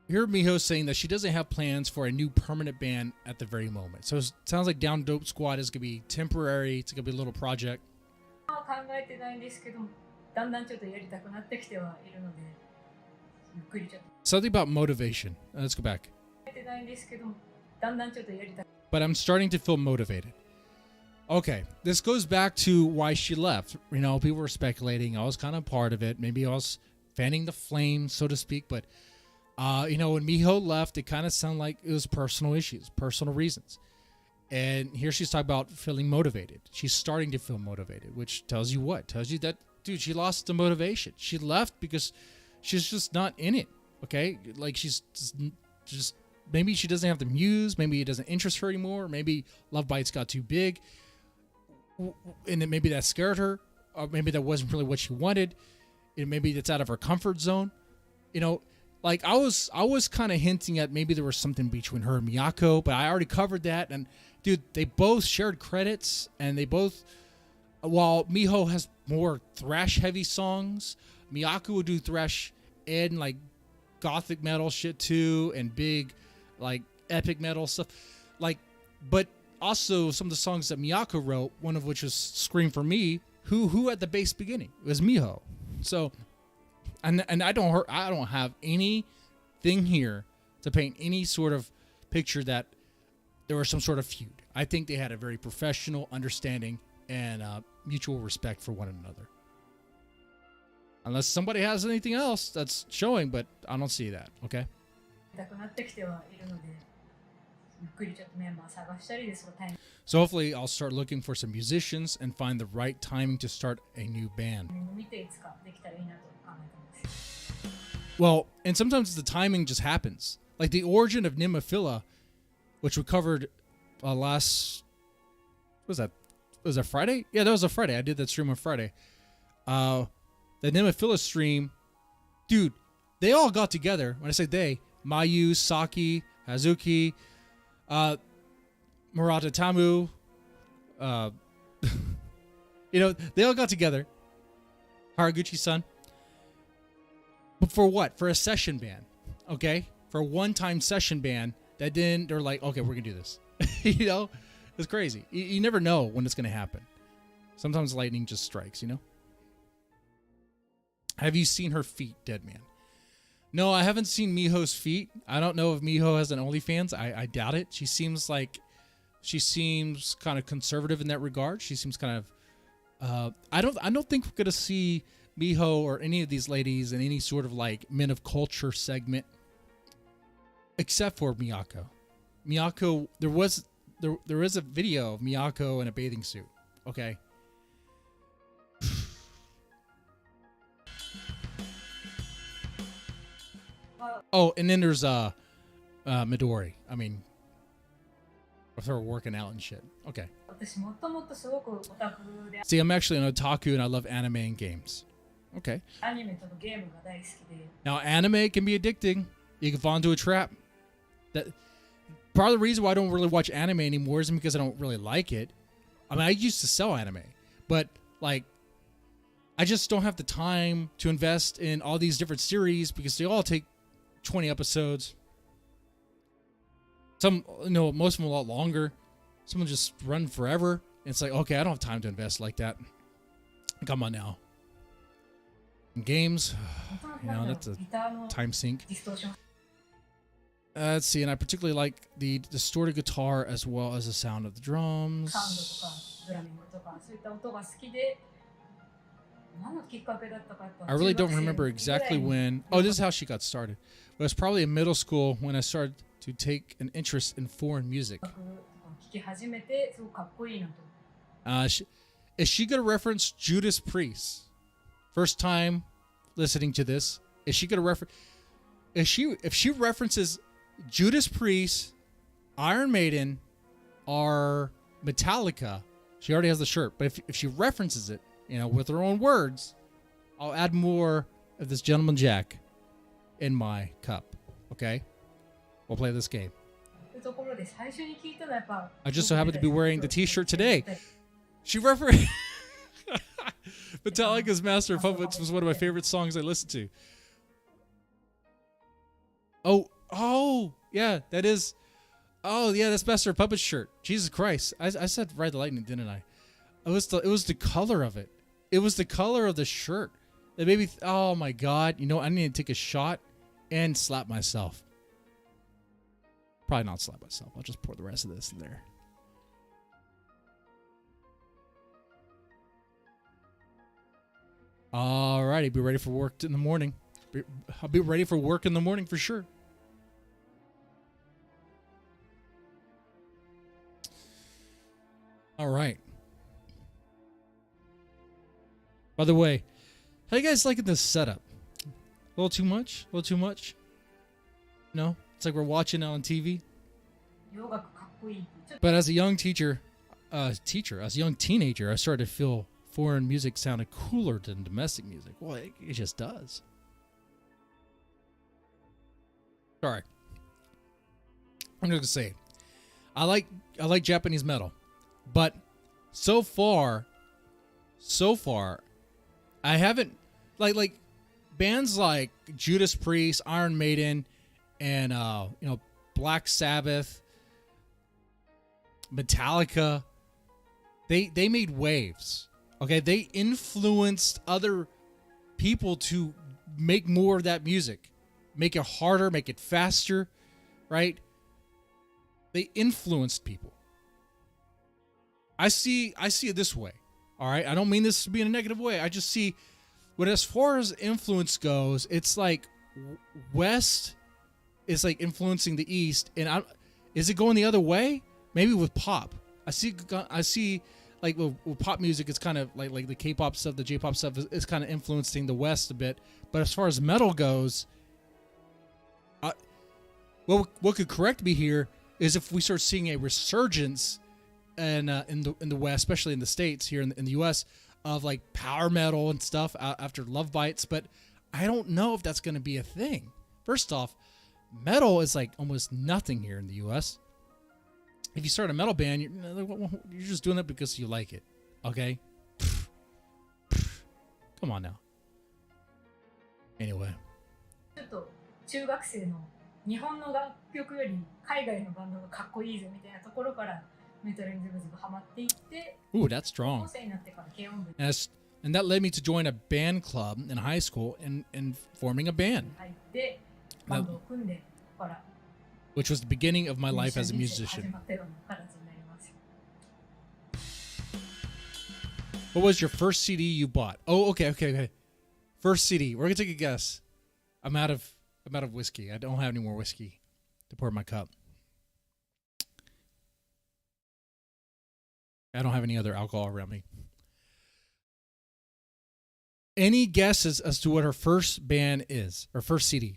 Speaker 1: here Miho saying that she doesn't have plans for a new permanent band at the very moment. So it sounds like Down Dope Squad is going to be temporary. It's going to be a little project. Something about motivation. Let's go back. But I'm starting to feel motivated. Okay, this goes back to why she left. People were speculating. I was kind of part of it. Maybe I was fanning the flame, so to speak. But, when Miho left, it kind of sounded like it was personal issues, personal reasons. And here she's talking about feeling motivated. She's starting to feel motivated, which tells you what? Tells you that, dude, she lost the motivation. She left because she's just not in it, okay? Like, she's just maybe she doesn't have the muse. Maybe it doesn't interest her anymore. Maybe Lovebites got too big. And then maybe that scared her, or maybe that wasn't really what she wanted. And maybe that's out of her comfort zone. Like I was kind of hinting at maybe there was something between her and Miyako, but I already covered that. And dude, they both shared credits, and they both, while Miho has more thrash heavy songs, Miyako will do thrash and like gothic metal shit too, and big like epic metal stuff. But also some of the songs that Miyako wrote, one of which was Scream for Me, who at the base beginning? It was Miho. So, and I don't have anything here to paint any sort of picture that there was some sort of feud. I think they had a very professional understanding and mutual respect for one another. Unless somebody has anything else that's showing, but I don't see that. Okay. So hopefully I'll start looking for some musicians and find the right timing to start a new band. Well, and sometimes the timing just happens. Like the origin of Nemophila, which we covered last, was that Friday? Yeah, that was a Friday. I did that stream on Friday. The Nemophila stream, dude, they all got together. When I say they, Mayu, Saki, Hazuki, Murata Tamu, they all got together. Haraguchi-san. But for what? For a session band, okay? For a one-time session band that then they're like, okay, we're going to do this. It's crazy. You never know when it's going to happen. Sometimes lightning just strikes, Have you seen her feet, Dead Man? No, I haven't seen Miho's feet. I don't know if Miho has an OnlyFans. I doubt it. She seems kind of conservative in that regard. She seems kind of I don't think we're gonna see Miho or any of these ladies in any sort of like men of culture segment, except for Miyako. Miyako, there is a video of Miyako in a bathing suit. Okay. Oh, and then there's Midori. I mean, with her working out and shit. Okay. See, I'm actually an otaku and I love anime and games. Okay. Now, anime can be addicting. You can fall into a trap. That part of the reason why I don't really watch anime anymore is because I don't really like it. I mean, I used to sell anime, but like, I just don't have the time to invest in all these different series because they all take 20 episodes. Some, most of them a lot longer. Some of them just run forever. And it's like, okay, I don't have time to invest like that. Come on now. In games, that's a time sink. Let's see, and I particularly like the distorted guitar as well as the sound of the drums. I really don't remember exactly when. Oh, this is how she got started. It was probably in middle school when I started to take an interest in foreign music. Is she going to reference Judas Priest? First time listening to this. Is she going to reference? If she references Judas Priest, Iron Maiden, or Metallica, she already has the shirt. But if she references it, with her own words, I'll add more of this Gentleman Jack in my cup. Okay? We'll play this game. I just so happen to be wearing the t-shirt today. She referenced Metallica's Master of Puppets was one of my favorite songs I listened to. Oh, yeah, that is. Oh, yeah, that's Master of Puppets shirt. Jesus Christ. I said Ride the Lightning, didn't I? It was the color of it. It was the color of the shirt that made me. Oh my God! I need to take a shot and slap myself. Probably not slap myself. I'll just pour the rest of this in there. Alrighty, be ready for work in the morning. I'll be ready for work in the morning for sure. All right. By the way, how you guys liking this setup? A little too much? A little too much? No? It's like we're watching it on TV? But as a young as a young teenager, I started to feel foreign music sounded cooler than domestic music. Well, it just does. Sorry. I'm just going to say, I like Japanese metal. But so far, I haven't like bands like Judas Priest, Iron Maiden, and Black Sabbath, Metallica. They made waves. Okay, they influenced other people to make more of that music, make it harder, make it faster, right? They influenced people. I see it this way. All right, I don't mean this to be in a negative way. I just see, as far as influence goes, it's like West is like influencing the East, and is it going the other way? Maybe with pop. I see like with pop music, it's kind of like the K-pop stuff, the J-pop stuff is kind of influencing the West a bit. But as far as metal goes, what could correct me here is if we start seeing a resurgence in the West, especially in the States, here in the U.S., of like power metal and stuff after Lovebites. But I don't know if that's going to be a thing. First off, metal is like almost nothing here in the U.S. If you start a metal band, you're just doing it because you like it. Okay? Come on now. Anyway.
Speaker 9: 中学生の日本の楽曲より海外のバンドがかっこいいぜみたいなところからメタルにズブズブハマっていって
Speaker 1: Ooh, that's strong. And that led me to join a band club in high school and forming a band,
Speaker 9: 入ってバンドを組んでここから
Speaker 1: which was the beginning of my
Speaker 9: ミュー
Speaker 1: life
Speaker 9: ジシャ
Speaker 1: as a
Speaker 9: ン人生が始
Speaker 1: musician.
Speaker 9: まったような形になります。
Speaker 1: What was your first CD you bought? Oh, okay. First CD. We're gonna take a guess. I'm out of whiskey. I don't have any more whiskey to pour in my cup. I don't have any other alcohol around me. Any guesses as to what her first band is, or first CD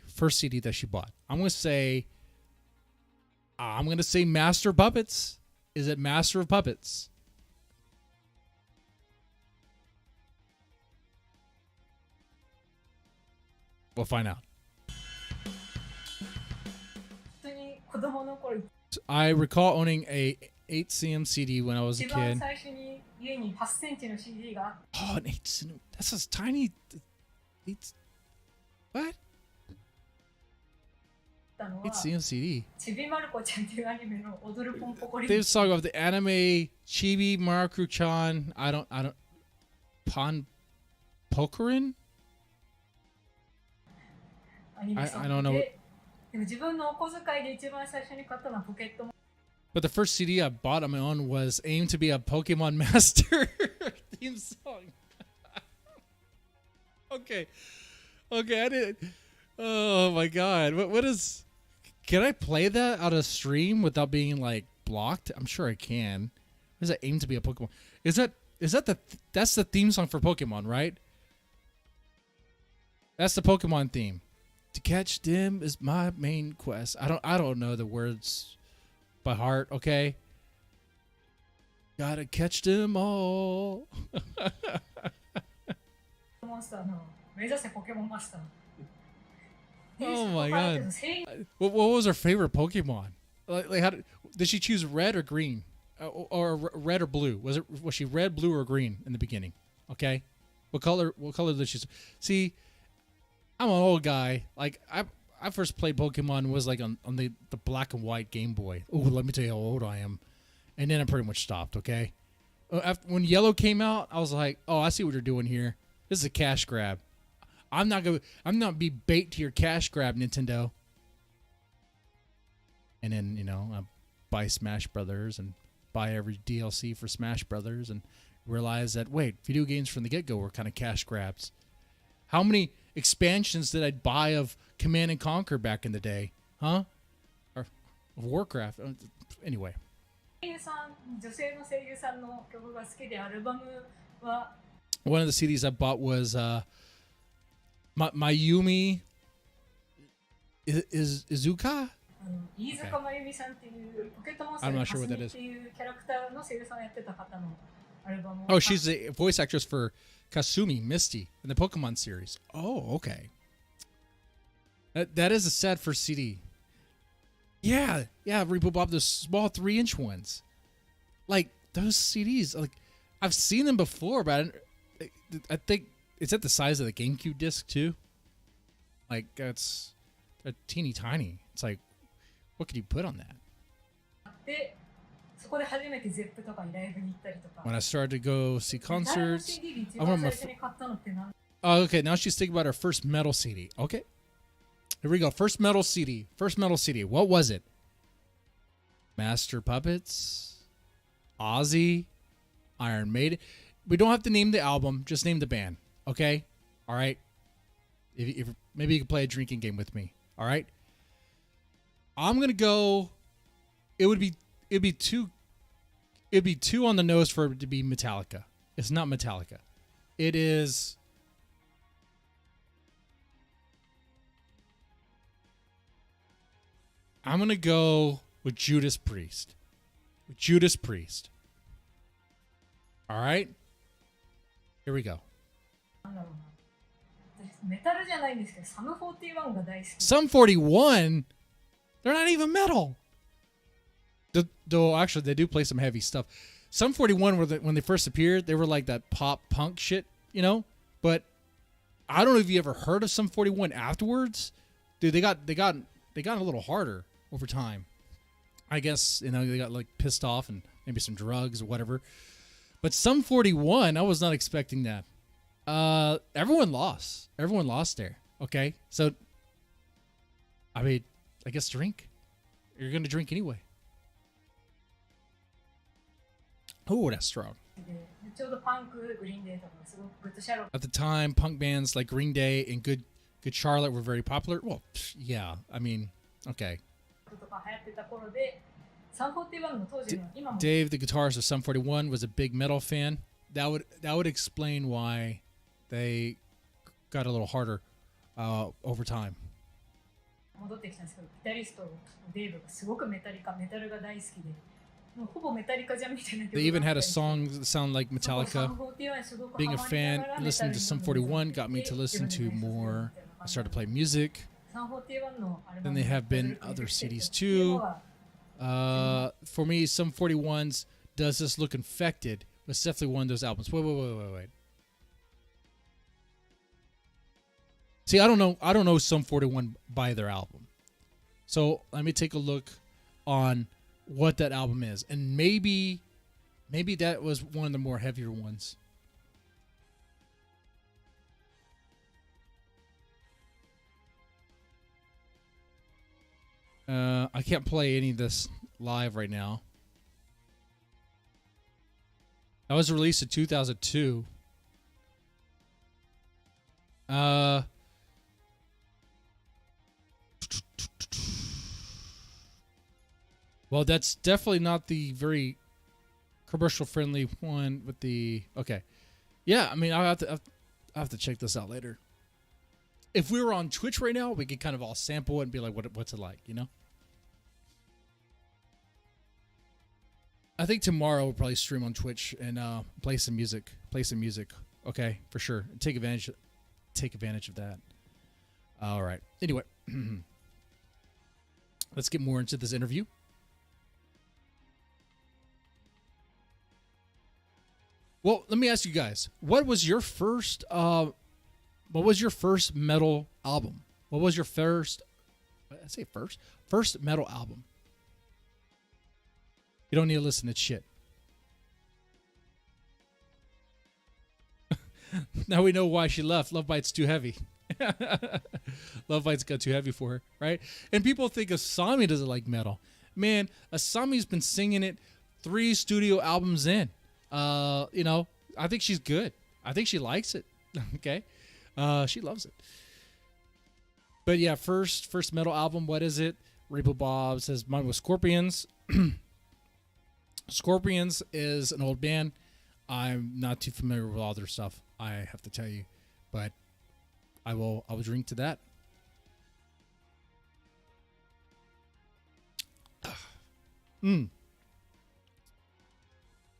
Speaker 1: that she bought? I'm gonna say Master of Puppets. Is it Master of Puppets? We'll find out.
Speaker 9: 普通に子供の頃
Speaker 1: I recall owning a 8cm CD when I was a
Speaker 9: 一番
Speaker 1: kid.
Speaker 9: 最初に家に8センチの CD があっ
Speaker 1: Oh, an 8cm. That's a tiny. What?
Speaker 9: たのは
Speaker 1: 8cm CD.
Speaker 9: ちびまる子ちゃんっていうアニメの踊るポンポコリン
Speaker 1: They've song of the anime Chibi Maruku-chan. I don't. Pon Pokerin?
Speaker 9: アニメソン
Speaker 1: I
Speaker 9: グ
Speaker 1: don't know.
Speaker 9: で、でも自分のお小遣いで一番最初に買ったのはポケットモン
Speaker 1: But the first CD I bought on my own was aimed to be a Pokemon Master theme song. Okay, I did. Oh my God, what is? Can I play that out of stream without being like blocked? I'm sure I can. Is that aimed to be a Pokemon? Is that that's the theme song for Pokemon, right? That's the Pokemon theme. To catch them is my main quest. I don't know the words by heart, okay? Gotta catch them all.
Speaker 9: モンスターの目指せポケモンマスター
Speaker 1: Oh my God. What was her favorite Pokemon? Like how did she choose red or green? Or red or blue? Was she red, blue, or green in the beginning? Okay. What color did she see? I'm an old guy. Like I first played Pokemon was like on the black and white Game Boy. Oh, let me tell you how old I am. And then I pretty much stopped, okay? When yellow came out, I was like, oh, I see what you're doing here. This is a cash grab. I'm not be bait to your cash grab, Nintendo. And then, I buy Smash Brothers and buy every DLC for Smash Brothers and realize that, wait, video games from the get-go were kind of cash grabs. How many expansions did I buy of Command and Conquer back in the day? Huh? Or of Warcraft? Anyway.
Speaker 9: 女性の声優さんの曲が好きでアルバムは
Speaker 1: One of the CDs I bought was Mayumi Izuka?
Speaker 9: 飯塚真由美さんっていうポケットモンスタ
Speaker 1: I'm
Speaker 9: ー
Speaker 1: not
Speaker 9: の
Speaker 1: sure
Speaker 9: か
Speaker 1: what
Speaker 9: す
Speaker 1: that
Speaker 9: み
Speaker 1: is.
Speaker 9: っていうキャラクターの声優さんをやってた方のアルバムを
Speaker 1: Oh, she's the voice actress for Kasumi Misty in the Pokemon series. Oh, okay. That is a sad first CD. Yeah, Repo Bob, those small 3-inch ones. Like those CDs, like I've seen them before, but I think it's at the size of the GameCube disc too. Like it's a teeny tiny. It's like, what could you put on that?
Speaker 9: でそこで初めてゼップとかにライブに行ったりとか
Speaker 1: When I started to go see
Speaker 9: 誰の
Speaker 1: concerts,
Speaker 9: CD で一
Speaker 1: I
Speaker 9: 番
Speaker 1: remember
Speaker 9: 最初に買ったのって何
Speaker 1: Oh, okay, now she's thinking about her first metal CD. Okay. Here we go. First metal CD. What was it? Master Puppets? Ozzy? Iron Maiden? We don't have to name the album. Just name the band. Okay? All right? If maybe you can play a drinking game with me. All right? I'm going to go... It'd be too on the nose for it to be Metallica. It's not Metallica. It is... I'm going to go with Judas Priest. All right? Here we go.
Speaker 9: なんだろうな私メタルじゃないんですけどサム41が大好き
Speaker 1: Sum 41? They're not even metal. Though, actually, they do play some heavy stuff. Sum 41, when they first appeared, they were like that pop punk shit, But I don't know if you ever heard of Sum 41 afterwards. Dude, they got a little harder over time. I guess, they got like pissed off and maybe some drugs or whatever. But Sum 41, I was not expecting that. Everyone lost. Everyone lost there. Okay, so I mean, I guess drink. You're gonna drink anyway. Oh, that's strong.
Speaker 9: ちょうどパンク、グリーンデーとかすごくグッドシャロ
Speaker 1: At the time, punk bands like Green Day and Good Charlotte were very popular. Well, yeah, I mean, okay.
Speaker 9: ッとか流行ってた頃で、サンフォーティワンの当時の今も
Speaker 1: Dave, the guitarist of Sum 41, was a big metal fan. That would explain why they got a little harder over time.
Speaker 9: 戻ってきたんですけど、ギタリストのデーブがすごくメタルが大好きで、もうほぼメタリカじゃんみたいな曲
Speaker 1: They even
Speaker 9: があ
Speaker 1: had
Speaker 9: った
Speaker 1: a
Speaker 9: りして
Speaker 1: song that sounded like
Speaker 9: サン
Speaker 1: Metallica.
Speaker 9: フォーティワンにすごく
Speaker 1: Being
Speaker 9: ハ
Speaker 1: a
Speaker 9: マりな
Speaker 1: fan,
Speaker 9: がらメタ
Speaker 1: listening
Speaker 9: ル
Speaker 1: to
Speaker 9: に
Speaker 1: Sum
Speaker 9: どんどん
Speaker 1: 41 got me to listen to more. I started to play music.
Speaker 9: サンフォーティワンのアルバ
Speaker 1: Then
Speaker 9: ム
Speaker 1: they
Speaker 9: に
Speaker 1: have been
Speaker 9: ダブル
Speaker 1: other
Speaker 9: プレイしてる
Speaker 1: CDs
Speaker 9: っていうの
Speaker 1: too.
Speaker 9: は
Speaker 1: For me, Sum 41's Does This Look Infected was definitely one of those albums. Wait. See, I don't know Sum 41 by their album. So let me take a look on what that album is. And maybe that was one of the more heavier ones. I can't play any of this live right now. That was released in 2002. Well, that's definitely not the very commercial-friendly one with the... Okay. Yeah, I mean, I'll have to check this out later. If we were on Twitch right now, we could kind of all sample it and be like, what's it like, you know? I think tomorrow we'll probably stream on Twitch and play some music. Okay, for sure. Take advantage of that. All right. Anyway, let's get more into this interview. Well, let me ask you guys, what was your first metal album? What was your first metal album? You don't need to listen to shit. Now we know why she left. Lovebites too heavy. Lovebites got too heavy for her, right? And people think Asami doesn't like metal. Man, Asami's been singing it 3 studio albums in. You know, I think she's good. I think she likes it. Okay. She loves it. But yeah, first metal album, what is it? Repo Bob says mine was Scorpions. Scorpions is an old band. I'm not too familiar with all their stuff, I have to tell you. But I will drink to that.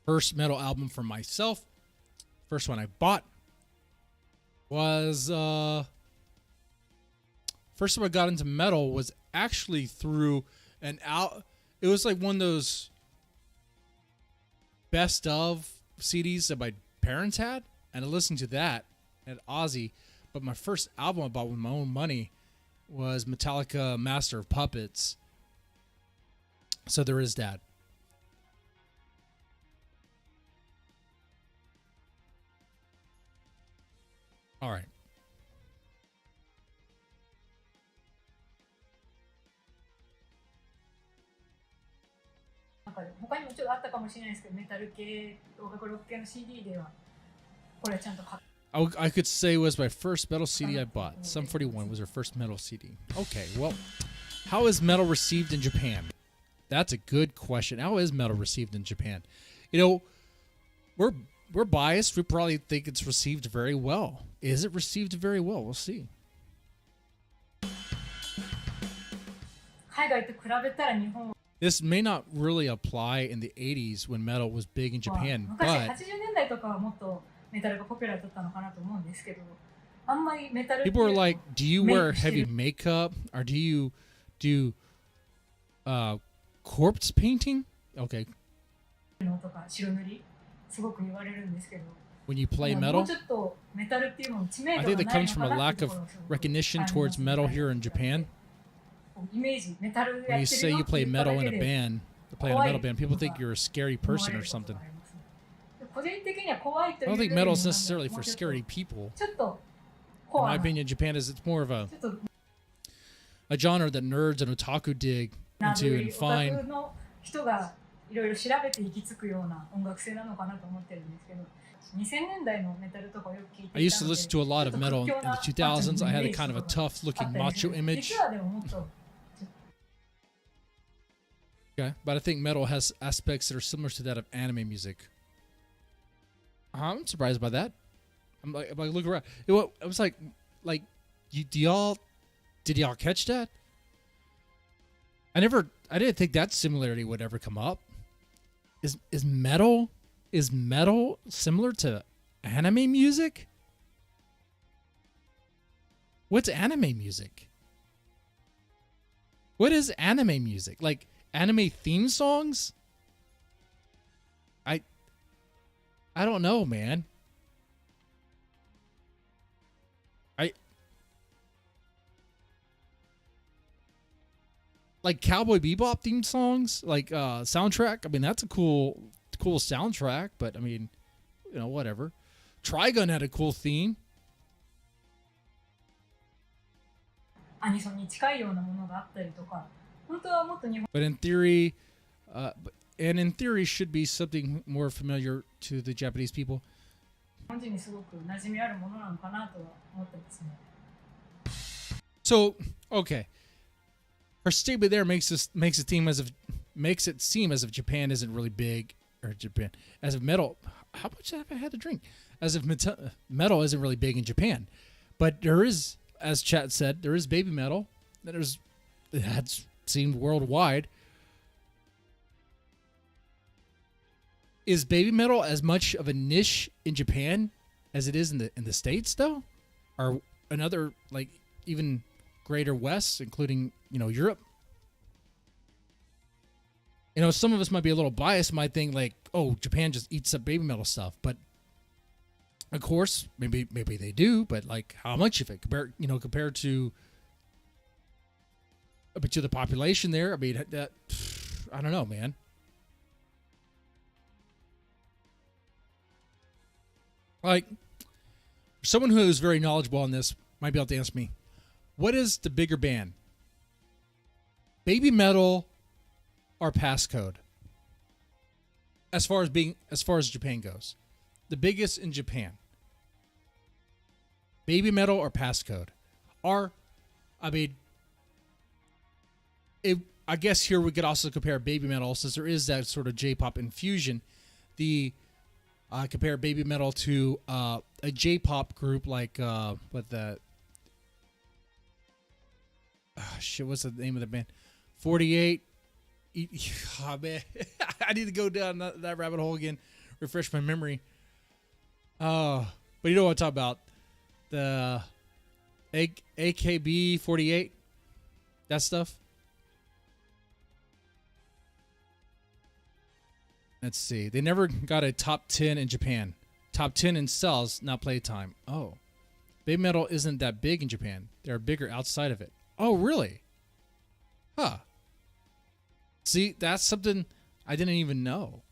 Speaker 1: First metal album for myself. First one I bought was first time I got into metal was actually through it was like one of those best of CDs that my parents had, and I listened to that at Ozzy. But my first album I bought with my own money was Metallica Master of Puppets. So there is that. All right.
Speaker 9: 他にもちょっとあったかもしれないですけど、メタル系、音楽ロック系の CD ではこれはちゃんと買って。
Speaker 1: I could say it was my first metal CD I bought. Sum 41 was her first metal CD. Okay, well, how is metal received in Japan? That's a good question. How is metal received in Japan? You know, we're biased. We probably think it's received very well. Is it received very well? We'll see.
Speaker 9: 海外と比べたら日本は
Speaker 1: This may not really apply in the 80s when metal was big in Japan,
Speaker 9: 昔
Speaker 1: but
Speaker 9: 80年代とかはもっとメタルがポピュラーだったのかなと思うんですけど、あんまりメタルって
Speaker 1: people are like, do you wear heavy
Speaker 9: メイ
Speaker 1: makeup or do you do corpse painting? Okay.
Speaker 9: クのとか白塗りすごく言われるんですけど、
Speaker 1: When you play
Speaker 9: もう
Speaker 1: metal,
Speaker 9: ちょっとメタルっていうの知名
Speaker 1: I
Speaker 9: 度
Speaker 1: think
Speaker 9: が
Speaker 1: that
Speaker 9: ない
Speaker 1: comes
Speaker 9: の
Speaker 1: from
Speaker 9: か
Speaker 1: a
Speaker 9: なっ
Speaker 1: lack
Speaker 9: ていう
Speaker 1: of
Speaker 9: ところをすごく
Speaker 1: recognition
Speaker 9: 感じ
Speaker 1: towards
Speaker 9: ます
Speaker 1: metal here in Japan.
Speaker 9: イメージメタル
Speaker 1: When
Speaker 9: や
Speaker 1: you
Speaker 9: って
Speaker 1: say
Speaker 9: るよ
Speaker 1: you
Speaker 9: って
Speaker 1: play
Speaker 9: 言っただ
Speaker 1: metal
Speaker 9: け
Speaker 1: in a
Speaker 9: で
Speaker 1: band, you play in a metal band, people think you're a scary
Speaker 9: 思わ
Speaker 1: person
Speaker 9: れ
Speaker 1: or
Speaker 9: ること
Speaker 1: something.
Speaker 9: がありますね。個人的には怖いと
Speaker 1: I
Speaker 9: いう
Speaker 1: don't
Speaker 9: より
Speaker 1: think
Speaker 9: も
Speaker 1: metal
Speaker 9: なん
Speaker 1: is
Speaker 9: だ
Speaker 1: necessarily
Speaker 9: も
Speaker 1: for
Speaker 9: うちょっと
Speaker 1: scary people.
Speaker 9: ちょっと
Speaker 1: In
Speaker 9: コア
Speaker 1: my
Speaker 9: な
Speaker 1: opinion, Japan is it's more of
Speaker 9: ちょっと
Speaker 1: a genre that nerds and otaku dig
Speaker 9: などよ
Speaker 1: into
Speaker 9: り
Speaker 1: and
Speaker 9: オタ
Speaker 1: find.
Speaker 9: クの人がいろいろ調べて行き着くような音楽性なのかなと思ってるんですけど、2000年代のメタルとかよく聞いていたの
Speaker 1: I
Speaker 9: で、
Speaker 1: used to listen to a lot of metal in the 2000s. I had a kind of a tough looking macho image.
Speaker 9: 実はでももっと
Speaker 1: Okay, but I think metal has aspects that are similar to that of anime music. I'm surprised by that. I'm like look around. It was like did y'all catch that? I didn't think that similarity would ever come up. Is metal similar to anime music? What's anime music? What is anime music? Like anime theme songs? I don't know, man. Like Cowboy Bebop theme songs, like soundtrack. I mean, that's a cool soundtrack, but I mean, you know, whatever. Trigun had a cool theme.
Speaker 9: アニソンに近いようなものがあったりとか、本当はもっと日本
Speaker 1: But in theory, in theory, should be something more familiar to the Japanese people.
Speaker 9: 人にすごく馴染みあるものなのかなとは思ってますね。
Speaker 1: So, okay, her statement there makes it seem as if Japan isn't really big, or Japan as if metal. How much have I had to drink? As if metal isn't really big in Japan, but there is, as Chat said, there is baby metal that's seen worldwide. Is baby metal as much of a niche in Japan as it is in the States, though, or another like even greater West, including, you know, Europe? You know, some of us might be a little biased, might think like, oh, Japan just eats up baby metal stuff, but of course, maybe they do, but like how much of it compared to the population there? I mean, that I don't know, man. Like, someone who is very knowledgeable on this might be able to answer me. What is the bigger band? Baby metal or passcode? As far as Japan goes. The biggest in Japan. Baby metal or passcode? I guess here we could also compare baby metal, since there is that sort of J-pop infusion. Compare baby metal to a J-pop group like what's the what's the name of the band? 48. Oh, man. I need to go down that rabbit hole again, refresh my memory. But you know what I'm talking about? The AKB 48, that stuff. Let's see. They never got a top 10 in Japan. Top 10 in sales, not playtime. Oh. Baby metal isn't that big in Japan. They're bigger outside of it. Oh, really? Huh. See, that's something I didn't even know.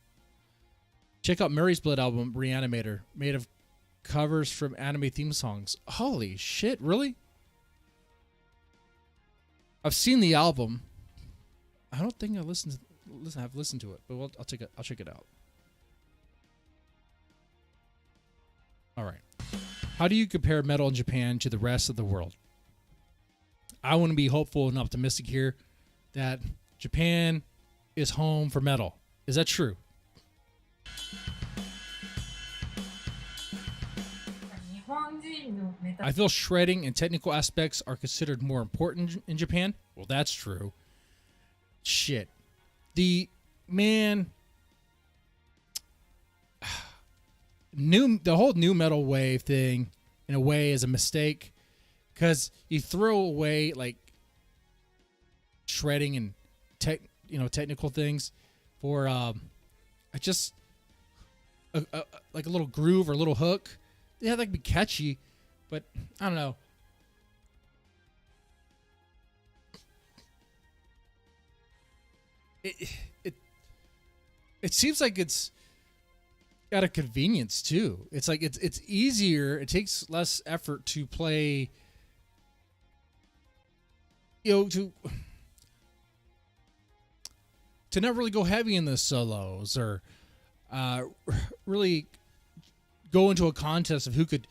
Speaker 1: Check out Mary's Blood album, Reanimator, made of covers from anime theme songs. Holy shit, really? I've seen the album. I don't think I've listened to it, but I'll check it out. All right. How do you compare metal in Japan to the rest of the world? I want to be hopeful and optimistic here that Japan is home for metal. Is that true?
Speaker 9: 日本人のメタ
Speaker 1: I feel shredding and technical aspects are considered more important in Japan. Well, that's true. Shit. The whole new metal wave thing in a way is a mistake, because you throw away like shredding and technical things for just like a little groove or a little hook. Yeah, that could be catchy, but I don't know. It seems like it's out of convenience too. It's like it's easier. It takes less effort to play. To not really go heavy in the solos or really go into a contest of who could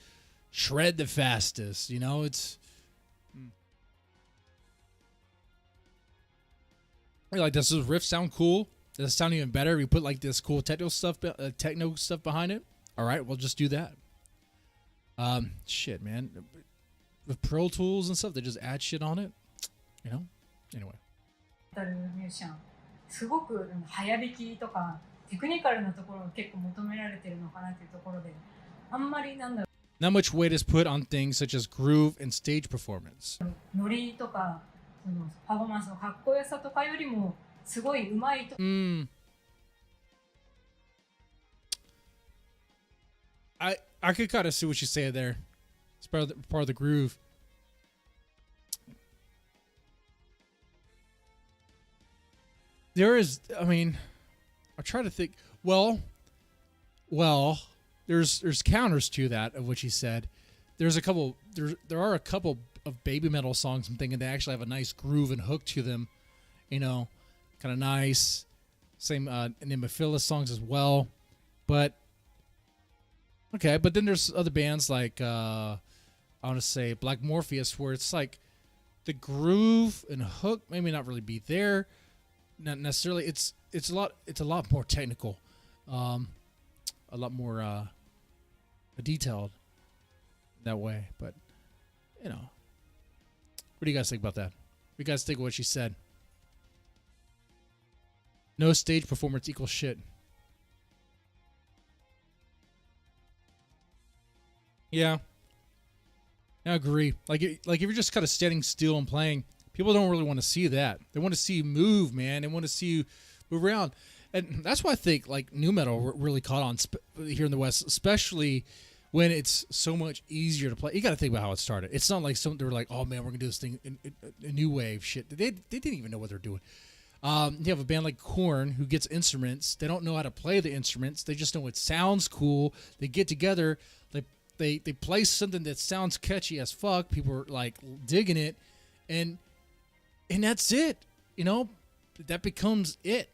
Speaker 1: shred the fastest. It's like, does this riff sound cool? Does it sound even better if you put like this cool techno stuff behind it? All right, we'll just do that. Shit, man. With Pro Tools and stuff, they just add shit on it. Anyway.
Speaker 9: ミュージシャンすごく早弾きとかテクニカルなところが結構求められてるのかなっていうところであんまり
Speaker 1: Not much weight is put on things such as groove and stage performance.
Speaker 9: ノリとかそのパフォーマンスのかっこよさとかよりもすごい上手いと。
Speaker 1: I could kind of see what you say there. It's part of the groove. There is, I try to think. Well, there's counters to that of what you said. There are a couple of baby metal songs I'm thinking they actually have a nice groove and hook to them, kind of nice. Same Nemophilus songs as well, but okay. But then there's other bands like I want to say Black Morpheus, where it's like the groove and hook maybe not really be there. Not necessarily. It's a lot more technical, a lot more detailed that way. But what do you guys think about that? What do you guys think of what she said? No stage performance equals shit. Yeah, I agree. Like if you're just kind of standing still and playing, people don't really want to see that. They want to see you move, man. They want to see you move around. And that's why I think like new metal really caught on here in the West, especially when it's so much easier to play. You got to think about how it started. It's not like they were like, oh man, we're gonna do this thing in new wave shit. They didn't even know what they're doing. You have a band like Korn who gets instruments. They don't know how to play the instruments. They just know it sounds cool. They get together. They play something that sounds catchy as fuck. People are like digging it, and that's it. That becomes it.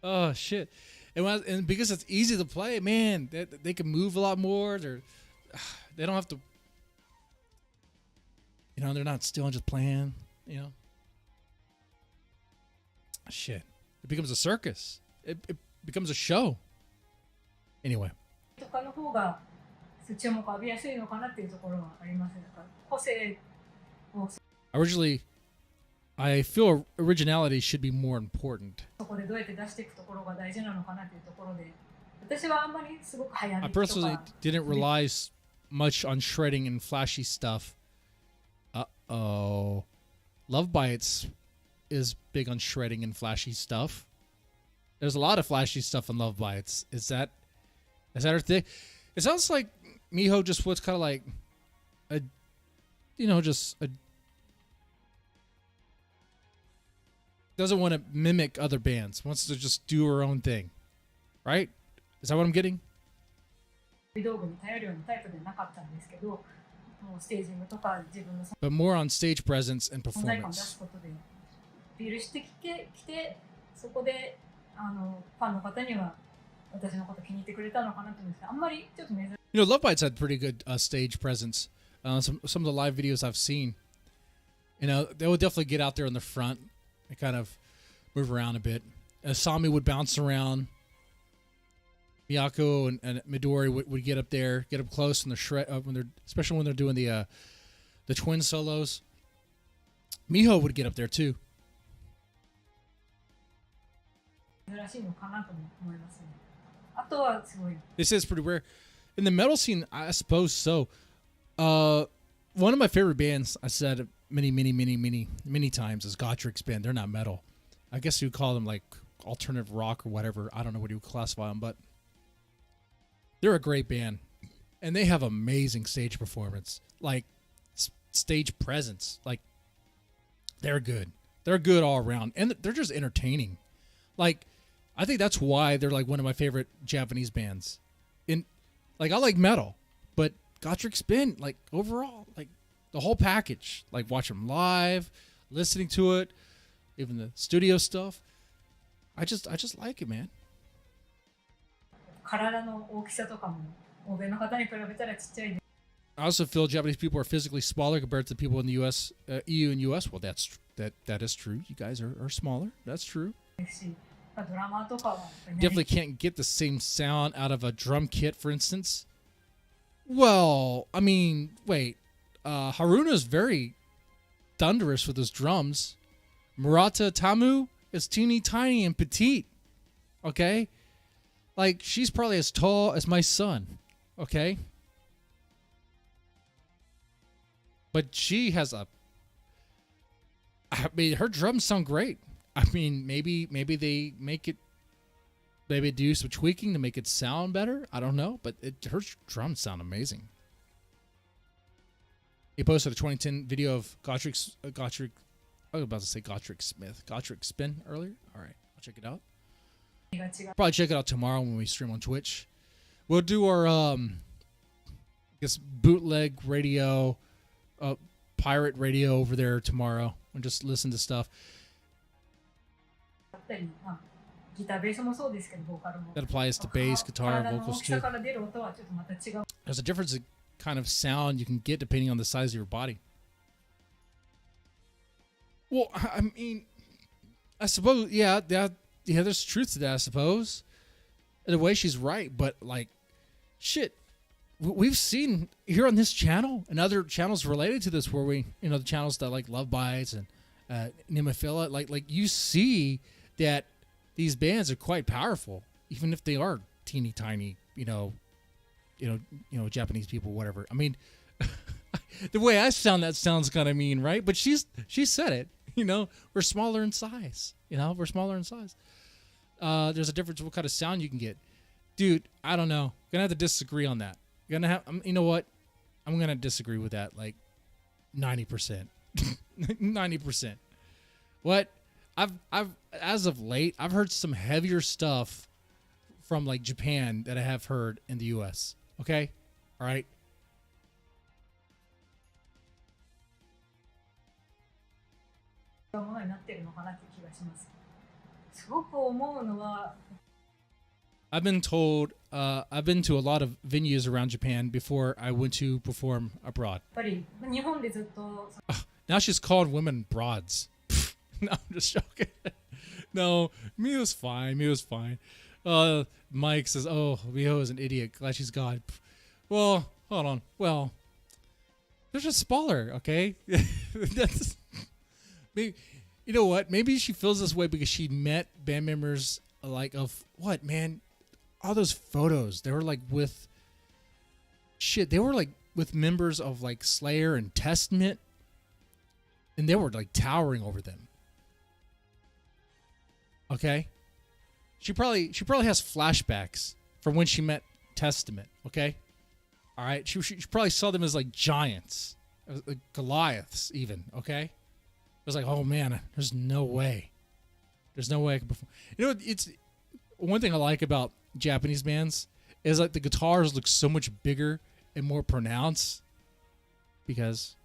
Speaker 1: Oh shit! And because it's easy to play, man, they can move a lot more. They don't have to. They're not still and just playing. Shit! It becomes a circus. It becomes a show. Anyway. Originally, I feel originality should be more important. I personally didn't rely much on shredding and flashy stuff. Lovebites is big on shredding and flashy stuff. There's a lot of flashy stuff in Lovebites. Is that her thing? It sounds like Miho just was kind of like doesn't want to mimic other bands. Wants to just do her own thing. Right? Is that what I'm getting? But more on stage presence and performance. Lovebites had pretty good stage presence. Some of the live videos I've seen, they would definitely get out there in the front and kind of move around a bit. Sami would bounce around. Miyako and Midori would get up there, get up close, and especially when they're doing the twin solos. Miho would get up there too. This is pretty rare. In the metal scene, I suppose so. One of my favorite bands, I said many times, is Gotrik's band. They're not metal. I guess you would call them like alternative rock or whatever. I don't know what you would classify them, but they're a great band. And they have amazing stage performance. Like, stage presence. Like, they're good. They're good all around. And they're just entertaining. Like, I think that's why they're like one of my favorite Japanese bands. I like metal, but Gotrek Spin, like overall, like the whole package, like watch them live, listening to it, even the studio stuff. I just like it, man.
Speaker 9: 体の大きさとかも欧米の方に比べたらちっちゃい
Speaker 1: I also feel Japanese people are physically smaller compared to the people in the U.S., EU and U.S. Well, that is true. You guys are smaller. That's true.
Speaker 9: ですし、ドラマーとかはやっぱりね
Speaker 1: Definitely can't get the same sound out of a drum kit, for instance. Well, I mean, wait. Haruna's very thunderous with his drums. Murata Tamu is teeny tiny and petite. Okay? Like, she's probably as tall as my son. Okay? But she has I mean, her drums sound great. I mean, maybe they make it, maybe do some tweaking to make it sound better. I don't know, but her drums sound amazing. He posted a 2010 video of Gotrek. I was about to say Gotrek Spin earlier. All right, I'll check it out. Probably check it out tomorrow when we stream on Twitch. We'll do our I guess bootleg radio, pirate radio over there tomorrow, and just listen to stuff.
Speaker 9: だったり、ギターベースもそうですけど、ボーカルも
Speaker 1: That applies to bass, guitar,
Speaker 9: 体の
Speaker 1: vocals
Speaker 9: 大きさ
Speaker 1: too.
Speaker 9: から出る音はちょっとまた違う
Speaker 1: There's a difference in kind of sound you can get depending on the size of your body. Well, I mean, I suppose, yeah, there's truth to that, I suppose. In a way, she's right, but like, shit, we've seen here on this channel and other channels related to this, where we, the channels that like Lovebites and Nemophila, like you see that these bands are quite powerful, even if they are teeny tiny, Japanese people, whatever. I mean, the way I sound, that sounds kind of mean, right? But she said it. We're smaller in size. We're smaller in size. There's a difference in what kind of sound you can get, dude. I don't know. Gonna have to disagree on that. You know what? I'm gonna disagree with that. Like 90%, 90%. What? I've as of late, I've heard some heavier stuff from like Japan that I have heard in the U.S. Okay, all right.
Speaker 9: ものになってるのかなって気がします。すごく思うのは
Speaker 1: I've been told, I've been to a lot of venues around Japan before I went to perform abroad.
Speaker 9: やっぱり日本でずっと
Speaker 1: Now she's called women broads. No, I'm just joking. No, Miho's fine. Miho's fine. Mike says, "Oh, Miho is an idiot. Glad she's gone." Well, hold on. Well, they're just smaller, okay? That's maybe. You know what? Maybe she feels this way because she met band members like of what, man? All those photos. They were like with shit. They were like with members of like Slayer and Testament, and they were like towering over them. Okay, she probably has flashbacks from when she met Testament. Okay, all right. She probably saw them as like giants, like Goliaths even. Okay, it was like, oh man, there's no way I can perform. It's one thing I like about Japanese bands is like the guitars look so much bigger and more pronounced because,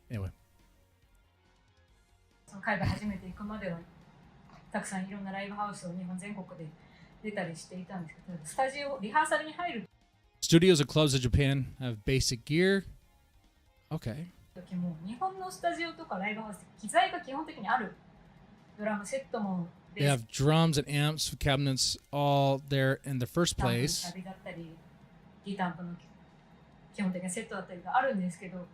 Speaker 1: anyway.
Speaker 9: 海外初めて行くまではたくさんいろんなライブハウスを日本全国で出たりしていたんですけど、スタジオリハーサルに入る
Speaker 1: Studios and clubs in Japan have basic gear. Okay.
Speaker 9: 時も日本のスタジオとかライブハウス機材が基本的にある。ドラムセットも
Speaker 1: They have drums and amps, cabinets, all there in the first place.
Speaker 9: キャビだったりギターの基本的なセットだったりがあるんですけど、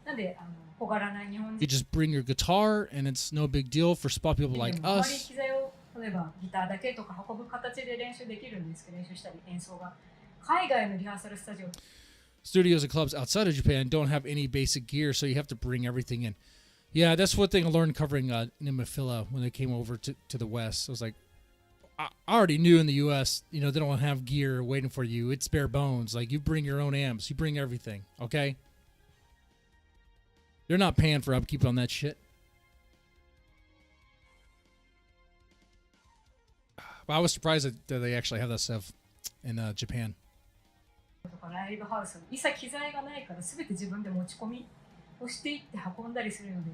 Speaker 9: なんで小柄な日本
Speaker 1: You
Speaker 9: 人
Speaker 1: just bring your guitar, and it's no big deal for spot people like
Speaker 9: あまり
Speaker 1: us.
Speaker 9: 機材を例えばギターだけとか運ぶ形で練習できるんですけど、練習したり演奏が海外のリハーサルスタジオ
Speaker 1: Studios and clubs outside of Japan don't have any basic gear, so you have to bring everything in. Yeah, that's one thing I learned covering Nemophila when they came over to the West. I was like, I already knew in the U.S., they don't have gear waiting for you. It's bare bones. Like, you bring your own amps. You bring everything, okay? They're not paying for upkeep on that shit. Well, I was surprised that they actually have that stuff in Japan.
Speaker 9: とかライブハウス一切機材がないから全て自分で持ち込みをしていって運んだりするので、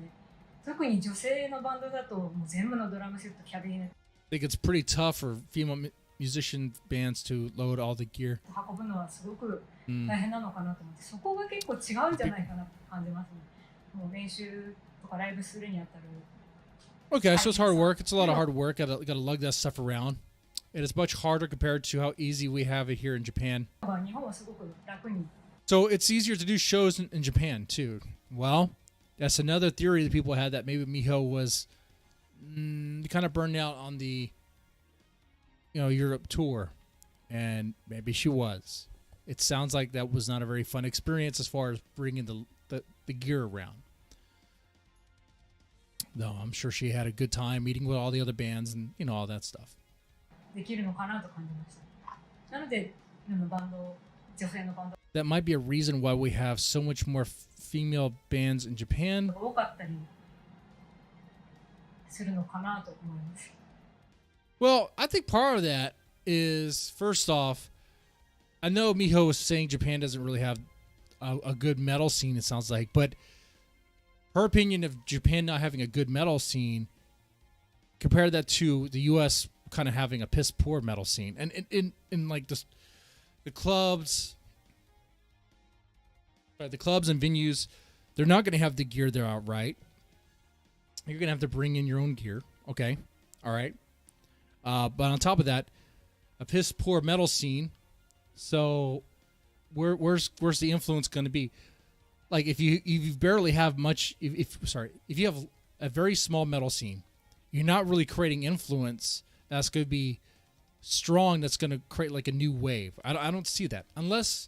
Speaker 9: 特に女性のバンドだともう全部のドラムセット、キャビネット
Speaker 1: I think it's pretty tough for female musician bands to load all the gear.
Speaker 9: 運ぶのはすごく大変なのかなと思って、そこが結構違うんじゃないかなと感じますね。もう練習とかライブするにあたる。
Speaker 1: Okay, so it's hard work. It's a lot of hard work. Gotta lug that stuff around. And it's much harder compared to how easy we have it here in Japan.
Speaker 9: 日本はすごく楽に。
Speaker 1: So it's easier to do shows in Japan too. Well, that's another theory that people had, that maybe Miho was kind of burned out on the Europe tour, and maybe she was. It sounds like that was not a very fun experience as far as bringing the gear around. No, I'm sure she had a good time meeting with all the other bands and all that stuff.
Speaker 9: できるのかなと感じました。なので、バンド、女性のバンド
Speaker 1: That might be a reason why we have so much more female bands in Japan.
Speaker 9: が多かったりするのかなと思います。
Speaker 1: Well, I think part of that is, first off, I know Miho was saying Japan doesn't really have a good metal scene, it sounds like, but her opinion of Japan not having a good metal scene, compare that to the U.S. kind of having a piss poor metal scene. And in like the clubs, right, the clubs and venues, they're not going to have the gear there outright. You're going to have to bring in your own gear. Okay. All right. But on top of that, a piss poor metal scene. So where's the influence going to be? Like if you barely have much, if you have a very small metal scene, you're not really creating influence that's going to be strong, that's going to create like a new wave. I don't see that unless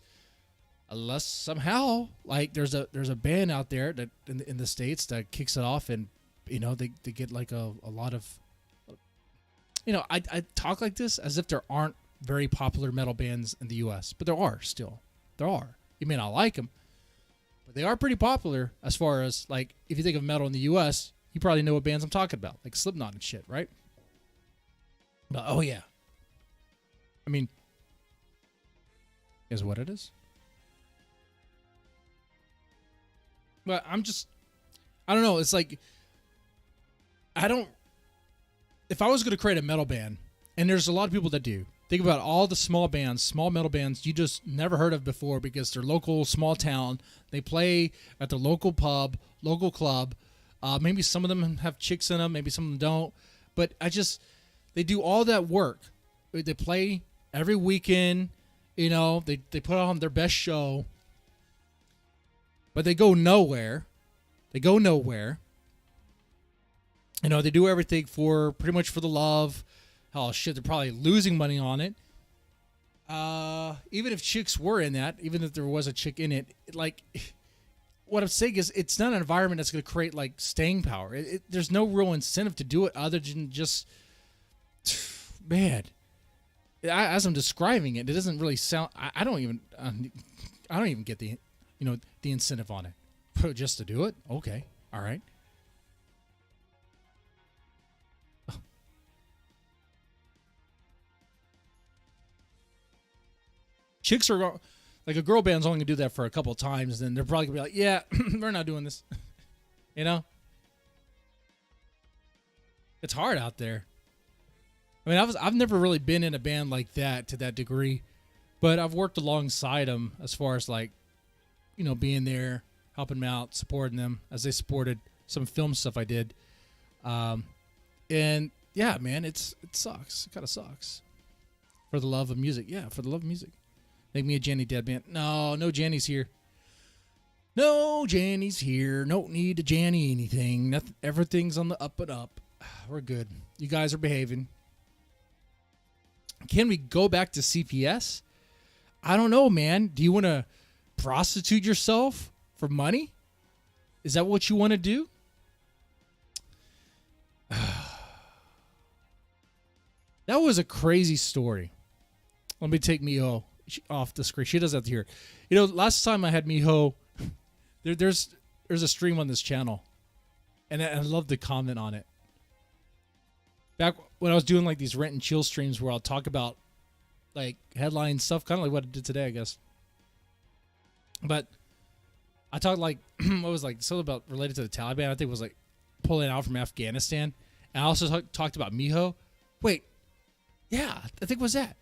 Speaker 1: somehow like there's a band out there that in the States that kicks it off, and they get like a lot of, I talk like this as if there aren't very popular metal bands in the U.S., but there are. You may not like them, but they are pretty popular as far as, like, if you think of metal in the U.S., you probably know what bands I'm talking about, like Slipknot and shit, right? But, oh, yeah. I mean, is what it is. But I don't know. It's like, if I was going to create a metal band, and there's a lot of people that do, think about all the small metal bands you just never heard of before because they're local, small town. They play at the local pub, local club. Maybe some of them have chicks in them, maybe some of them don't. But they do all that work. They play every weekend. They put on their best show. But they go nowhere. They do everything pretty much for the love. Oh, shit, they're probably losing money on it. Even if chicks were in that, even if there was a chick in it, like, what I'm saying is it's not an environment that's going to create, like, staying power. There's no real incentive to do it other than just, man, as I'm describing it, it doesn't really sound, I don't even get the incentive on it. Just to do it? Okay. All right. Chicks are like, a girl band's only gonna do that for a couple of times, then they're probably gonna be like, yeah, we're not doing this. It's hard out there. I mean, I've never really been in a band like that to that degree, but I've worked alongside them as far as, like, being there, helping them out, supporting them as they supported some film stuff I did. And yeah, man, it sucks. It kind of sucks. For the love of music. Yeah, for the love of music. Make me a Jenny deadband. No Jenny's here. No Jenny's here. No need to Jenny anything. Nothing. Everything's on the up and up. We're good. You guys are behaving. Can we go back to CPS? I don't know, man. Do you want to prostitute yourself for money? Is that what you want to do? That was a crazy story. Let me take Miho off the screen. She doesn't have to hear it. Last time I had Miho, there's a stream on this channel, and I love the comment on it. back when I was doing like these rent and chill streams where I'll talk about like headline stuff, kind of like what I did today, I guess. But I talked like what was like something about related to the Taliban. I think it was like pulling out from Afghanistan. And I also talked about Miho. Wait, yeah, I think it was that.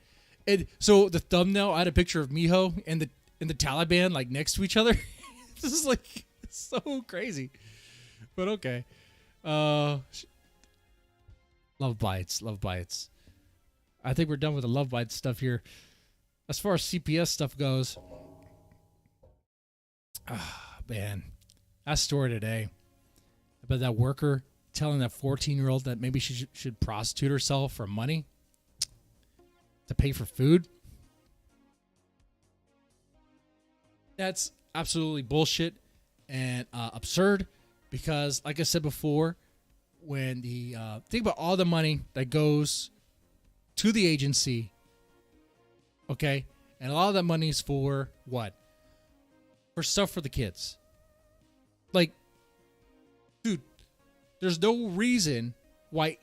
Speaker 1: And so the thumbnail, I had a picture of Miho and the Taliban like next to each other. This is like so crazy, but okay. Lovebites. I think we're done with the Lovebites stuff here. As far as CPS stuff goes, man, that story today about that worker telling that 14-year-old that maybe she should prostitute herself for money to pay for food. That's absolutely bullshit and absurd because, like I said before, when the think about all the money that goes to the agency, okay, and a lot of that money is for what? For stuff for the kids. Like, dude, there's no reason why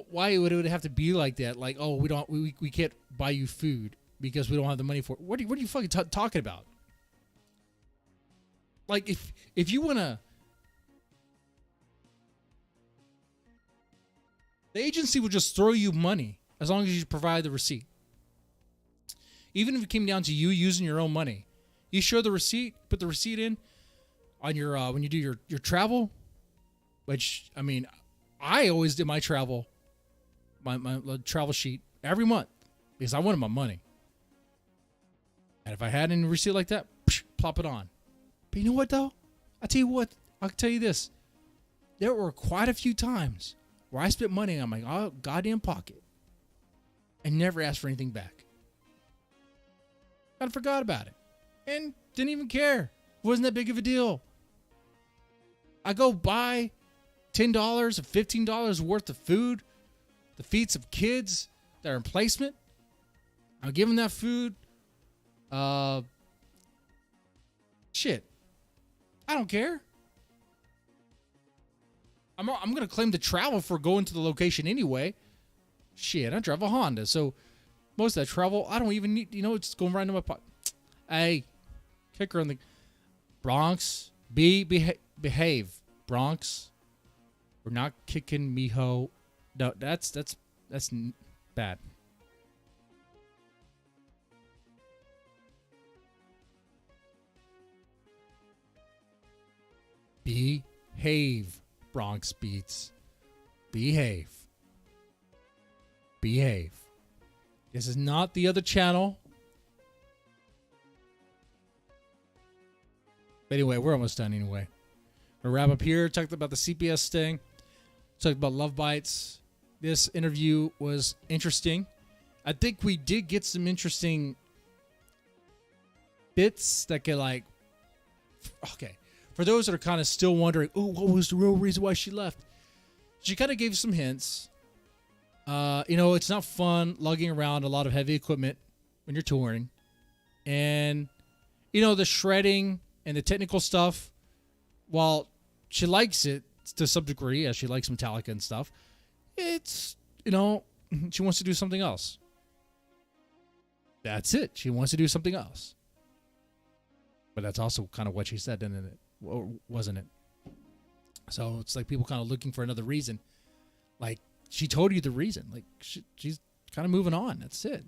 Speaker 1: why it would have to be like that. Like, oh, we can't buy you food because we don't have the money for it. What are you fucking talking about? Like, if you want to, the agency will just throw you money as long as you provide the receipt. Even if it came down to you using your own money, you show the receipt, put the receipt in on your when you do your travel. Which, I mean, I always did my travel travel sheet every month because I wanted my money. And if I had any receipt like that, plop it on. But you know what, though? I'll tell you this. There were quite a few times where I spent money on my goddamn pocket and never asked for anything back. Kind of forgot about it and didn't even care. It wasn't that big of a deal. I go buy $10 or $15 worth of food, the feet of kids that are in placement. I'm giving that food. Shit. I don't care. I'm going to claim the travel for going to the location anyway. Shit, I drive a Honda, so most of that travel, I don't even need, it's going right into my pocket. Hey, kicker on the Bronx. Behave, Bronx. We're not kicking Miho. No, that's bad. Behave, Bronx Beats. Behave. This is not the other channel. But anyway, we're almost done anyway. We'll wrap up here. Talked about the CPS sting. Talked about Lovebites. This interview was interesting. I think we did get some interesting bits that could okay. For those that are kind of still wondering, what was the real reason why she left? She kind of gave some hints. It's not fun lugging around a lot of heavy equipment when you're touring. And, the shredding and the technical stuff, while she likes it to some degree, as she likes Metallica and stuff, it's, she wants to do something else. That's it. She wants to do something else. But that's also kind of what she said, didn't it? Or wasn't it? So it's like people kind of looking for another reason. Like, she told you the reason. Like, she's kind of moving on. That's it.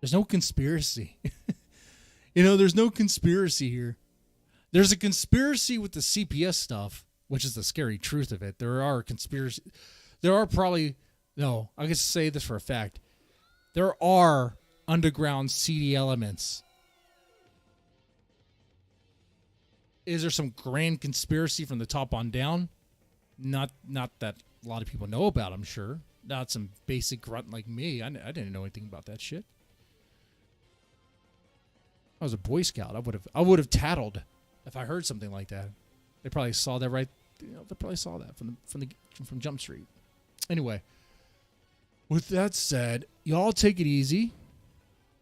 Speaker 1: There's no conspiracy. There's no conspiracy here. There's a conspiracy with the CPS stuff, which is the scary truth of it. There are probably, no, I can say this for a fact. There are underground seedy elements. Is there some grand conspiracy from the top on down? Not that a lot of people know about, I'm sure. Not some basic grunt like me. I didn't know anything about that shit. I was a Boy Scout. I would have tattled if I heard something like that. They probably saw that right. They probably saw that from Jump Street. Anyway, with that said, y'all take it easy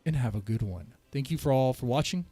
Speaker 1: and have a good one. Thank you for watching.